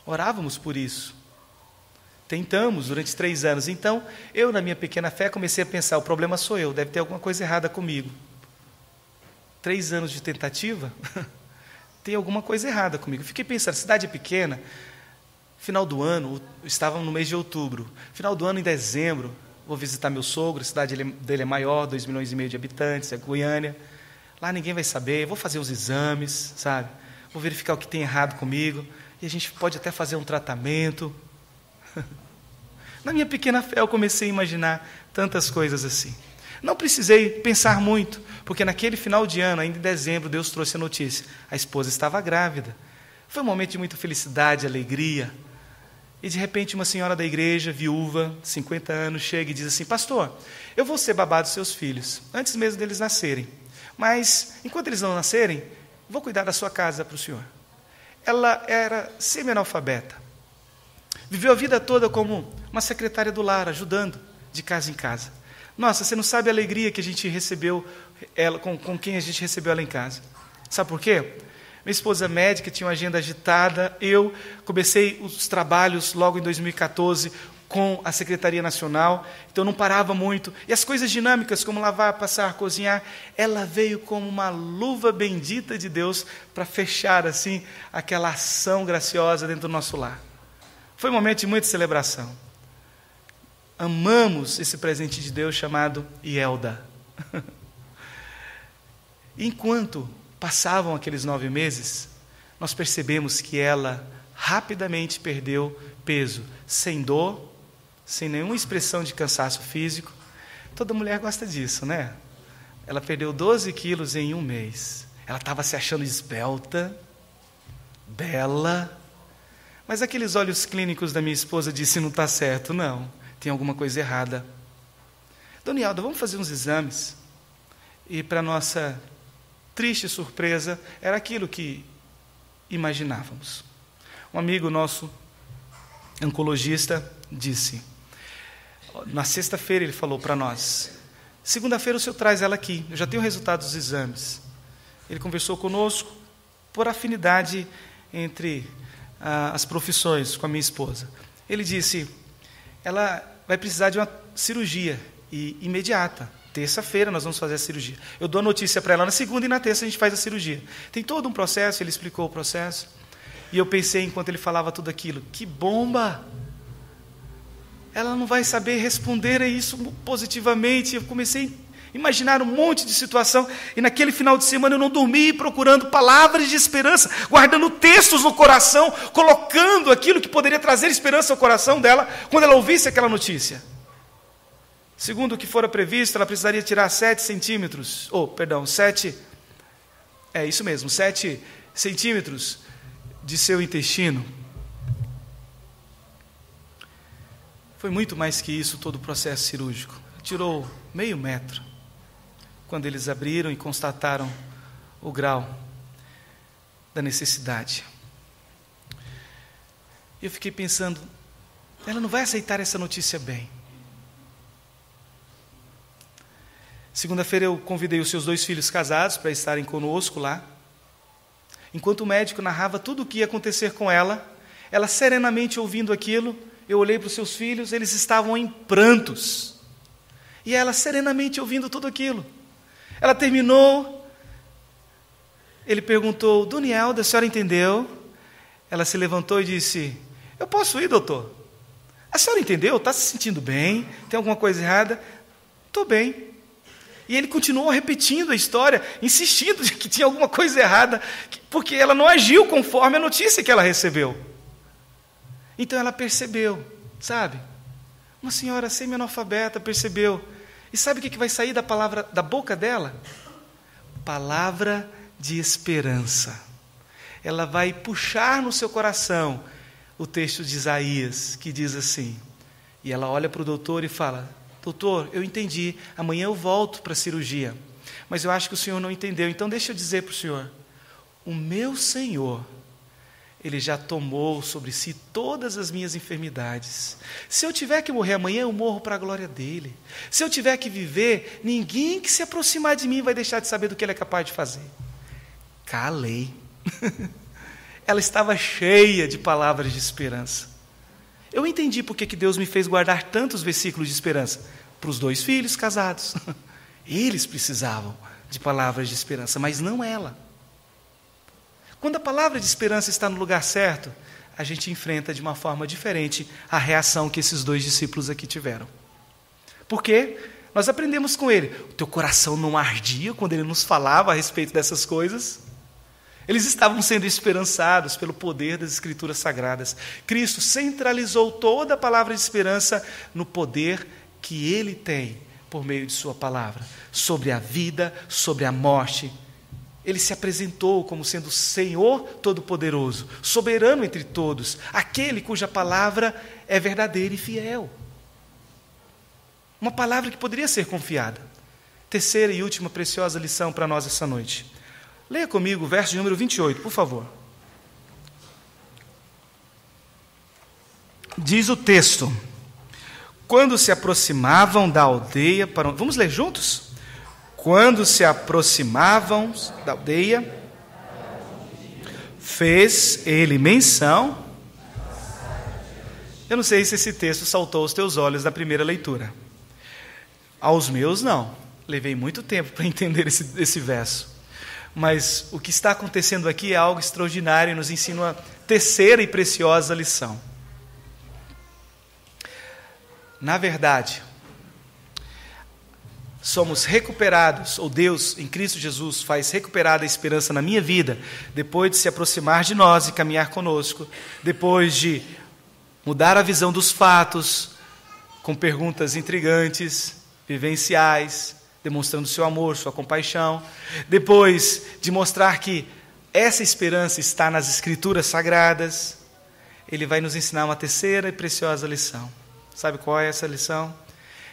Orávamos por isso. Tentamos durante 3 anos. Então, eu, na minha pequena fé, comecei a pensar, o problema sou eu, deve ter alguma coisa errada comigo. 3 anos de tentativa, tem alguma coisa errada comigo. Eu fiquei pensando, cidade é pequena, final do ano, estávamos no mês de outubro, final do ano, em dezembro, vou visitar meu sogro, a cidade dele é maior, 2,5 milhões de habitantes, é Goiânia. Lá ninguém vai saber, vou fazer os exames, sabe? Vou verificar o que tem errado comigo, e a gente pode até fazer um tratamento. Na minha pequena fé, eu comecei a imaginar tantas coisas assim. Não precisei pensar muito, porque naquele final de ano, ainda em dezembro, Deus trouxe a notícia. A esposa estava grávida. Foi um momento de muita felicidade, alegria. E de repente uma senhora da igreja, viúva, 50 anos, chega e diz assim: pastor, eu vou ser babá dos seus filhos, antes mesmo deles nascerem. Mas, enquanto eles não nascerem, vou cuidar da sua casa para o senhor. Ela era semi-analfabeta. Viveu a vida toda como uma secretária do lar, ajudando de casa em casa. Nossa, você não sabe a alegria que a gente recebeu, ela, com quem a gente recebeu ela em casa. Sabe por quê? Minha esposa médica tinha uma agenda agitada, eu comecei os trabalhos logo em 2014 com a Secretaria Nacional, então não parava muito. E as coisas dinâmicas, como lavar, passar, cozinhar, ela veio como uma luva bendita de Deus para fechar assim aquela ação graciosa dentro do nosso lar. Foi um momento de muita celebração. Amamos esse presente de Deus chamado Ielda. Enquanto passavam aqueles 9 meses, nós percebemos que ela rapidamente perdeu peso, sem dor, sem nenhuma expressão de cansaço físico. Toda mulher gosta disso, né? Ela perdeu 12 quilos em 1 mês. Ela estava se achando esbelta, bela, mas aqueles olhos clínicos da minha esposa disseram: não está certo, não, tem alguma coisa errada. Dona Ielda, vamos fazer uns exames. E para nossa triste surpresa, era aquilo que imaginávamos. Um amigo nosso, oncologista, disse, na sexta-feira ele falou para nós: segunda-feira o senhor traz ela aqui, eu já tenho o resultado dos exames. Ele conversou conosco por afinidade entre as profissões com a minha esposa. Ele disse: ela vai precisar de uma cirurgia imediata. Terça-feira nós vamos fazer a cirurgia. Eu dou a notícia para ela na segunda e na terça a gente faz a cirurgia. Tem todo um processo, ele explicou o processo. E eu pensei, enquanto ele falava tudo aquilo, que bomba! Ela não vai saber responder a isso positivamente. Eu comecei a imaginar um monte de situação. E naquele final de semana eu não dormi procurando palavras de esperança, guardando textos no coração, colocando aquilo que poderia trazer esperança ao coração dela quando ela ouvisse aquela notícia. Segundo o que fora previsto, ela precisaria tirar 7 centímetros, 7 centímetros de seu intestino. Foi muito mais que isso todo o processo cirúrgico. Tirou meio metro. Quando eles abriram e constataram o grau da necessidade. Eu fiquei pensando, ela não vai aceitar essa notícia bem. Segunda-feira eu convidei os seus 2 filhos casados para estarem conosco lá. Enquanto o médico narrava tudo o que ia acontecer com ela serenamente ouvindo aquilo, eu olhei para os seus filhos, eles estavam em prantos. E ela serenamente ouvindo tudo aquilo. Ela terminou, ele perguntou: Dona Ielda, a senhora entendeu? Ela se levantou e disse: eu posso ir, doutor? A senhora entendeu? Está se sentindo bem? Tem alguma coisa errada? Estou bem. E ele continuou repetindo a história, insistindo de que tinha alguma coisa errada, porque ela não agiu conforme a notícia que ela recebeu. Então ela percebeu, sabe? Uma senhora semi-analfabeta percebeu. E sabe o que vai sair da boca dela? Palavra de esperança. Ela vai puxar no seu coração o texto de Isaías, que diz assim, e ela olha para o doutor e fala: doutor, eu entendi, amanhã eu volto para a cirurgia, mas eu acho que o senhor não entendeu, então deixa eu dizer para o senhor, o meu Senhor, Ele já tomou sobre si todas as minhas enfermidades. Se eu tiver que morrer amanhã, eu morro para a glória dEle. Se eu tiver que viver, ninguém que se aproximar de mim vai deixar de saber do que Ele é capaz de fazer. Calei. Ela estava cheia de palavras de esperança. Eu entendi porque que Deus me fez guardar tantos versículos de esperança para os 2 filhos casados. Eles precisavam de palavras de esperança, mas não ela. Quando a palavra de esperança está no lugar certo, a gente enfrenta de uma forma diferente a reação que esses 2 discípulos aqui tiveram. Por quê? Nós aprendemos com ele. O teu coração não ardia quando ele nos falava a respeito dessas coisas? Eles estavam sendo esperançados pelo poder das Escrituras Sagradas. Cristo centralizou toda a palavra de esperança no poder que Ele tem por meio de sua palavra, sobre a vida, sobre a morte. Ele se apresentou como sendo o Senhor Todo-Poderoso, soberano entre todos, aquele cuja palavra é verdadeira e fiel. Uma palavra que poderia ser confiada. Terceira e última preciosa lição para nós essa noite. Leia comigo o verso de número 28, por favor. Diz o texto: quando se aproximavam da aldeia para... Vamos ler juntos? Quando se aproximavam da aldeia, fez ele menção... Eu não sei se esse texto saltou aos teus olhos na primeira leitura. Aos meus, não. Levei muito tempo para entender esse verso. Mas o que está acontecendo aqui é algo extraordinário e nos ensina uma terceira e preciosa lição. Na verdade, somos recuperados, ou Deus, em Cristo Jesus, faz recuperar a esperança na minha vida, depois de se aproximar de nós e caminhar conosco, depois de mudar a visão dos fatos, com perguntas intrigantes, vivenciais, demonstrando seu amor, sua compaixão, depois de mostrar que essa esperança está nas Escrituras Sagradas, Ele vai nos ensinar uma terceira e preciosa lição. Sabe qual é essa lição?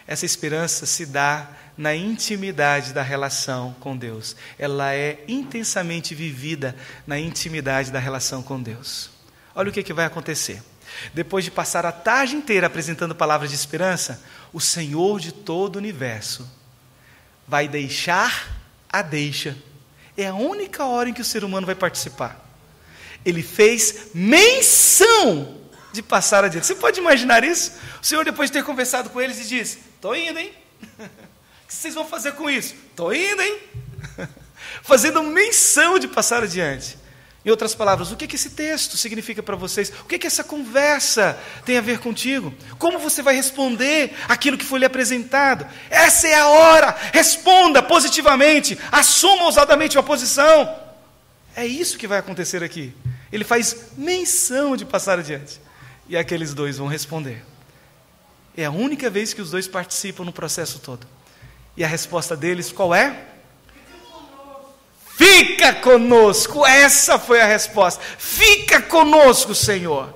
Essa esperança se dá na intimidade da relação com Deus. Ela é intensamente vivida na intimidade da relação com Deus. Olha o que vai acontecer. Depois de passar a tarde inteira apresentando palavras de esperança, o Senhor de todo o universo vai deixar a deixa. É a única hora em que o ser humano vai participar. Ele fez menção de passar adiante. Você pode imaginar isso? O Senhor, depois de ter conversado com eles, e diz: estou indo, hein? O que vocês vão fazer com isso? Estou indo, hein? Fazendo menção de passar adiante. Em outras palavras, o que esse texto significa para vocês? O que essa conversa tem a ver contigo? Como você vai responder aquilo que foi lhe apresentado? Essa é a hora! Responda positivamente, assuma ousadamente uma posição. É isso que vai acontecer aqui. Ele faz menção de passar adiante. E aqueles 2 vão responder. É a única vez que os 2 participam no processo todo. E a resposta deles qual é? Fica conosco, essa foi a resposta. Fica conosco, Senhor.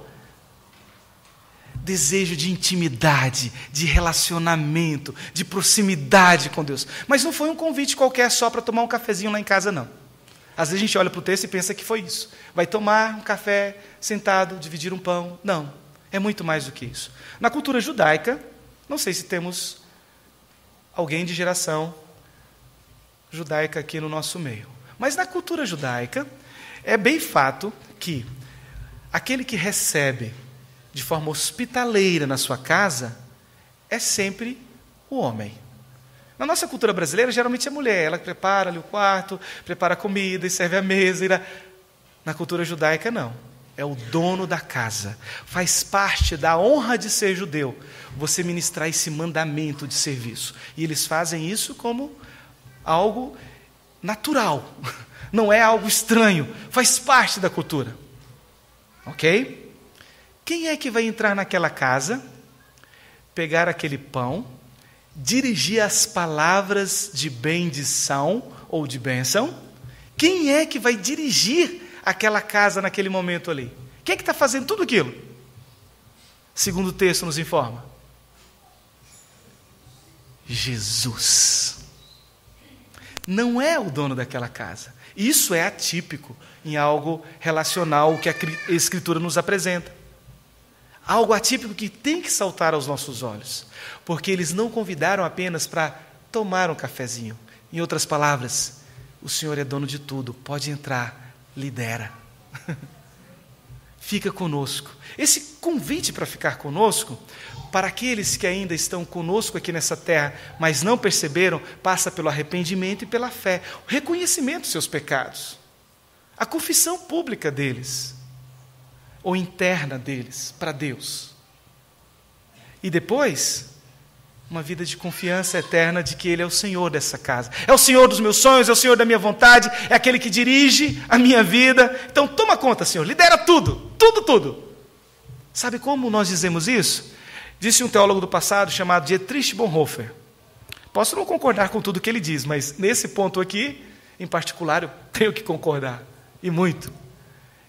Desejo de intimidade, de relacionamento, de proximidade com Deus. Mas não foi um convite qualquer só para tomar um cafezinho lá em casa, não. Às vezes a gente olha para o texto e pensa que foi isso. Vai tomar um café, sentado, dividir um pão. Não, é muito mais do que isso. Na cultura judaica, não sei se temos alguém de geração judaica aqui no nosso meio. Mas na cultura judaica, é bem fato que aquele que recebe de forma hospitaleira na sua casa é sempre o homem. Na nossa cultura brasileira, geralmente é a mulher. Ela prepara ali o quarto, prepara a comida e serve a mesa. Na cultura judaica, não. É o dono da casa. Faz parte da honra de ser judeu você ministrar esse mandamento de serviço. E eles fazem isso como algo natural, não é algo estranho, faz parte da cultura. Ok? Quem é que vai entrar naquela casa, pegar aquele pão, dirigir as palavras de bendição ou de bênção? Quem é que vai dirigir aquela casa naquele momento ali? Quem é que está fazendo tudo aquilo? Segundo o texto nos informa. Jesus. Não é o dono daquela casa. Isso é atípico em algo relacional que a Escritura nos apresenta. Algo atípico que tem que saltar aos nossos olhos. Porque eles não convidaram apenas para tomar um cafezinho. Em outras palavras, o Senhor é dono de tudo. Pode entrar, lidera. Fica conosco. Esse convite para ficar conosco, para aqueles que ainda estão conosco aqui nessa terra, mas não perceberam, passa pelo arrependimento e pela fé. O reconhecimento dos seus pecados. a confissão pública deles, ou interna deles, para Deus. E depois, uma vida de confiança eterna de que Ele é o Senhor dessa casa. É o Senhor dos meus sonhos, é o Senhor da minha vontade, é aquele que dirige a minha vida. Então toma conta, Senhor, lidera tudo, tudo, tudo. Sabe como nós dizemos isso? Disse um teólogo do passado chamado Dietrich Bonhoeffer. Posso não concordar com tudo que ele diz, mas nesse ponto aqui, em particular, eu tenho que concordar, e muito.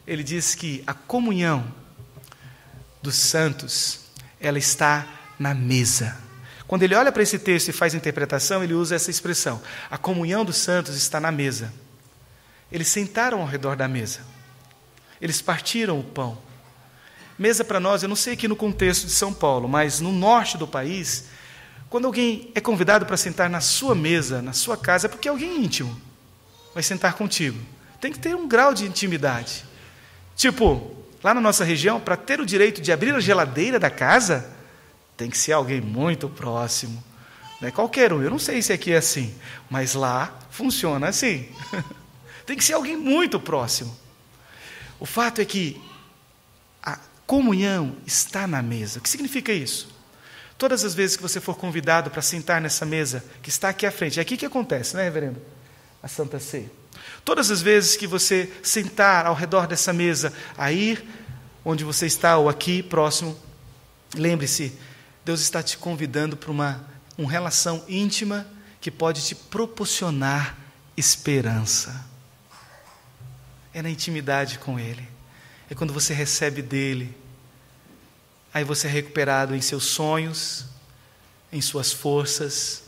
Ele diz que a comunhão dos santos, ela está na mesa. Quando ele olha para esse texto e faz a interpretação, ele usa essa expressão: a comunhão dos santos está na mesa. Eles sentaram ao redor da mesa. Eles partiram o pão. Mesa para nós, eu não sei aqui no contexto de São Paulo, mas no norte do país, quando alguém é convidado para sentar na sua mesa, na sua casa, é porque é alguém íntimo vai sentar contigo. Tem que ter um grau de intimidade. Tipo, lá na nossa região, para ter o direito de abrir a geladeira da casa, tem que ser alguém muito próximo. Não é qualquer um. Eu não sei se aqui é assim, mas lá funciona assim. Tem que ser alguém muito próximo. O fato é que a comunhão está na mesa. O que significa isso? Todas as vezes que você for convidado para sentar nessa mesa, que está aqui à frente, é aqui que acontece, não é, reverendo? A Santa Ceia. Todas as vezes que você sentar ao redor dessa mesa, aí onde você está, ou aqui próximo, lembre-se, Deus está te convidando para uma relação íntima que pode te proporcionar esperança. É na intimidade com Ele. É quando você recebe dEle. Aí você é recuperado em seus sonhos, em suas forças.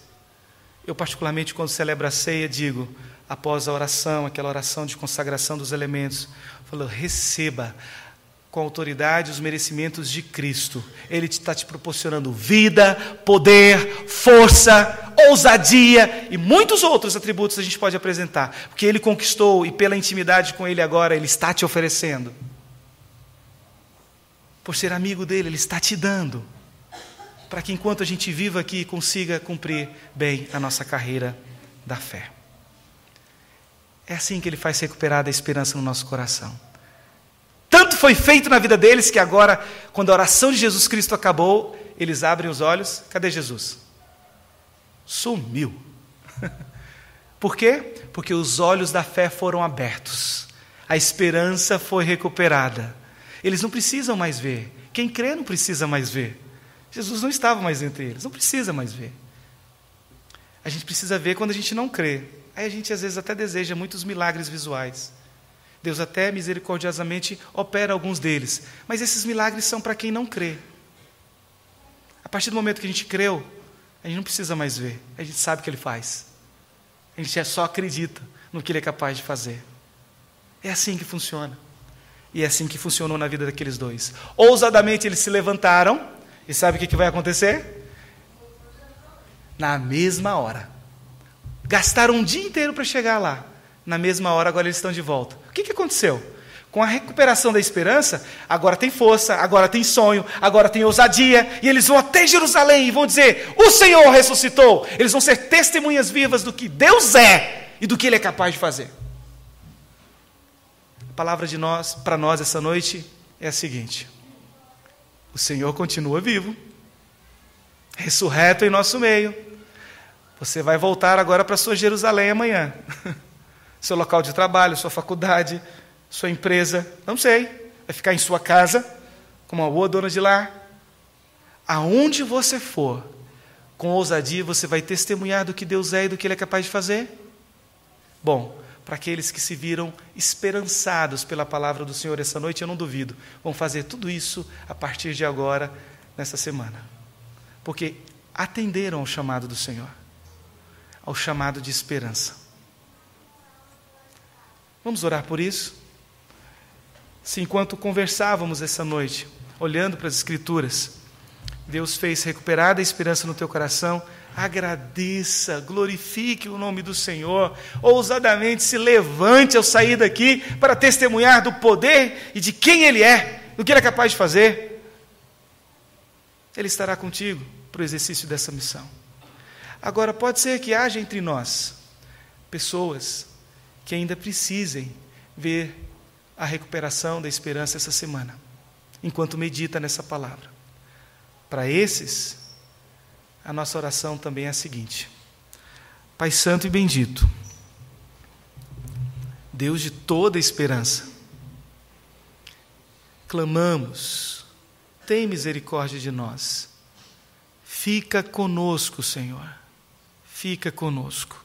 Eu particularmente, quando celebro a ceia, digo, após a oração, aquela oração de consagração dos elementos, falo, receba com autoridade os merecimentos de Cristo. Ele está te proporcionando vida, poder, força, ousadia e muitos outros atributos a gente pode apresentar, porque Ele conquistou e pela intimidade com Ele agora, Ele está te oferecendo. Por ser amigo dEle, Ele está te dando, para que enquanto a gente viva aqui, consiga cumprir bem a nossa carreira da fé. É assim que Ele faz recuperar a esperança no nosso coração. Tanto foi feito na vida deles que agora, quando a oração de Jesus Cristo acabou, eles abrem os olhos, cadê Jesus? Sumiu. Por quê? Porque os olhos da fé foram abertos. A esperança foi recuperada. Eles não precisam mais ver. Quem crê não precisa mais ver. Jesus não estava mais entre eles, não precisa mais ver. A gente precisa ver quando a gente não crê. Aí a gente às vezes até deseja muitos milagres visuais. Deus até misericordiosamente opera alguns deles. Mas esses milagres são para quem não crê. A partir do momento que a gente creu, a gente não precisa mais ver. A gente sabe o que Ele faz. A gente só acredita no que Ele é capaz de fazer. É assim que funciona. E é assim que funcionou na vida daqueles dois. Ousadamente eles se levantaram. E sabe o que vai acontecer? Na mesma hora. Gastaram um dia inteiro para chegar lá. Na mesma hora, agora eles estão de volta. O que aconteceu? Com a recuperação da esperança, agora tem força, agora tem sonho, agora tem ousadia, e eles vão até Jerusalém e vão dizer, o Senhor ressuscitou. Eles vão ser testemunhas vivas do que Deus é e do que Ele é capaz de fazer. A palavra de nós, para nós essa noite, é a seguinte: o Senhor continua vivo, ressurreto em nosso meio. Você vai voltar agora para a sua Jerusalém amanhã. Seu local de trabalho, sua faculdade, sua empresa, não sei. Vai ficar em sua casa, como uma boa dona de lar. Aonde você for, com ousadia, você vai testemunhar do que Deus é e do que Ele é capaz de fazer? Bom, para aqueles que se viram esperançados pela palavra do Senhor essa noite, eu não duvido, vão fazer tudo isso a partir de agora, nessa semana. Porque atenderam ao chamado do Senhor, ao chamado de esperança. Vamos orar por isso? Se enquanto conversávamos essa noite, olhando para as Escrituras, Deus fez recuperar a esperança no teu coração, agradeça, glorifique o nome do Senhor, ousadamente se levante ao sair daqui para testemunhar do poder e de quem Ele é, do que Ele é capaz de fazer. Ele estará contigo para o exercício dessa missão. Agora, pode ser que haja entre nós pessoas que ainda precisem ver a recuperação da esperança essa semana, enquanto medita nessa palavra. Para esses, a nossa oração também é a seguinte: Pai Santo e bendito, Deus de toda esperança, clamamos, tem misericórdia de nós. Fica conosco, Senhor. Fica conosco.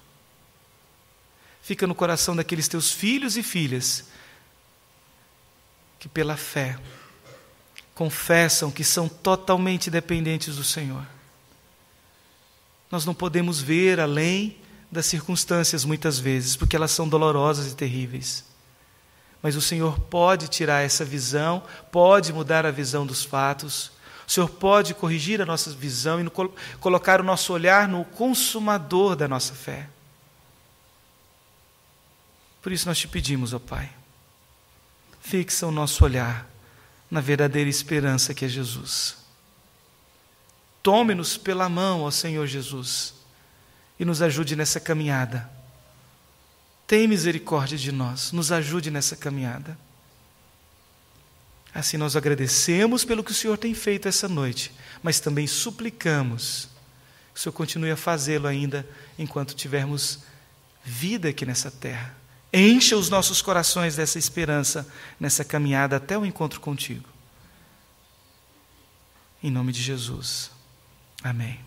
Fica no coração daqueles teus filhos e filhas que pela fé confessam que são totalmente dependentes do Senhor. Nós não podemos ver além das circunstâncias muitas vezes, porque elas são dolorosas e terríveis. Mas o Senhor pode tirar essa visão, pode mudar a visão dos fatos. O Senhor pode corrigir a nossa visão e colocar o nosso olhar no consumador da nossa fé. Por isso nós te pedimos, ó Pai, fixa o nosso olhar na verdadeira esperança que é Jesus. Tome-nos pela mão, ó Senhor Jesus, e nos ajude nessa caminhada. Tem misericórdia de nós, nos ajude nessa caminhada. Assim nós agradecemos pelo que o Senhor tem feito essa noite, mas também suplicamos que o Senhor continue a fazê-lo ainda enquanto tivermos vida aqui nessa terra. Encha os nossos corações dessa esperança nessa caminhada até o encontro contigo. Em nome de Jesus. Amém.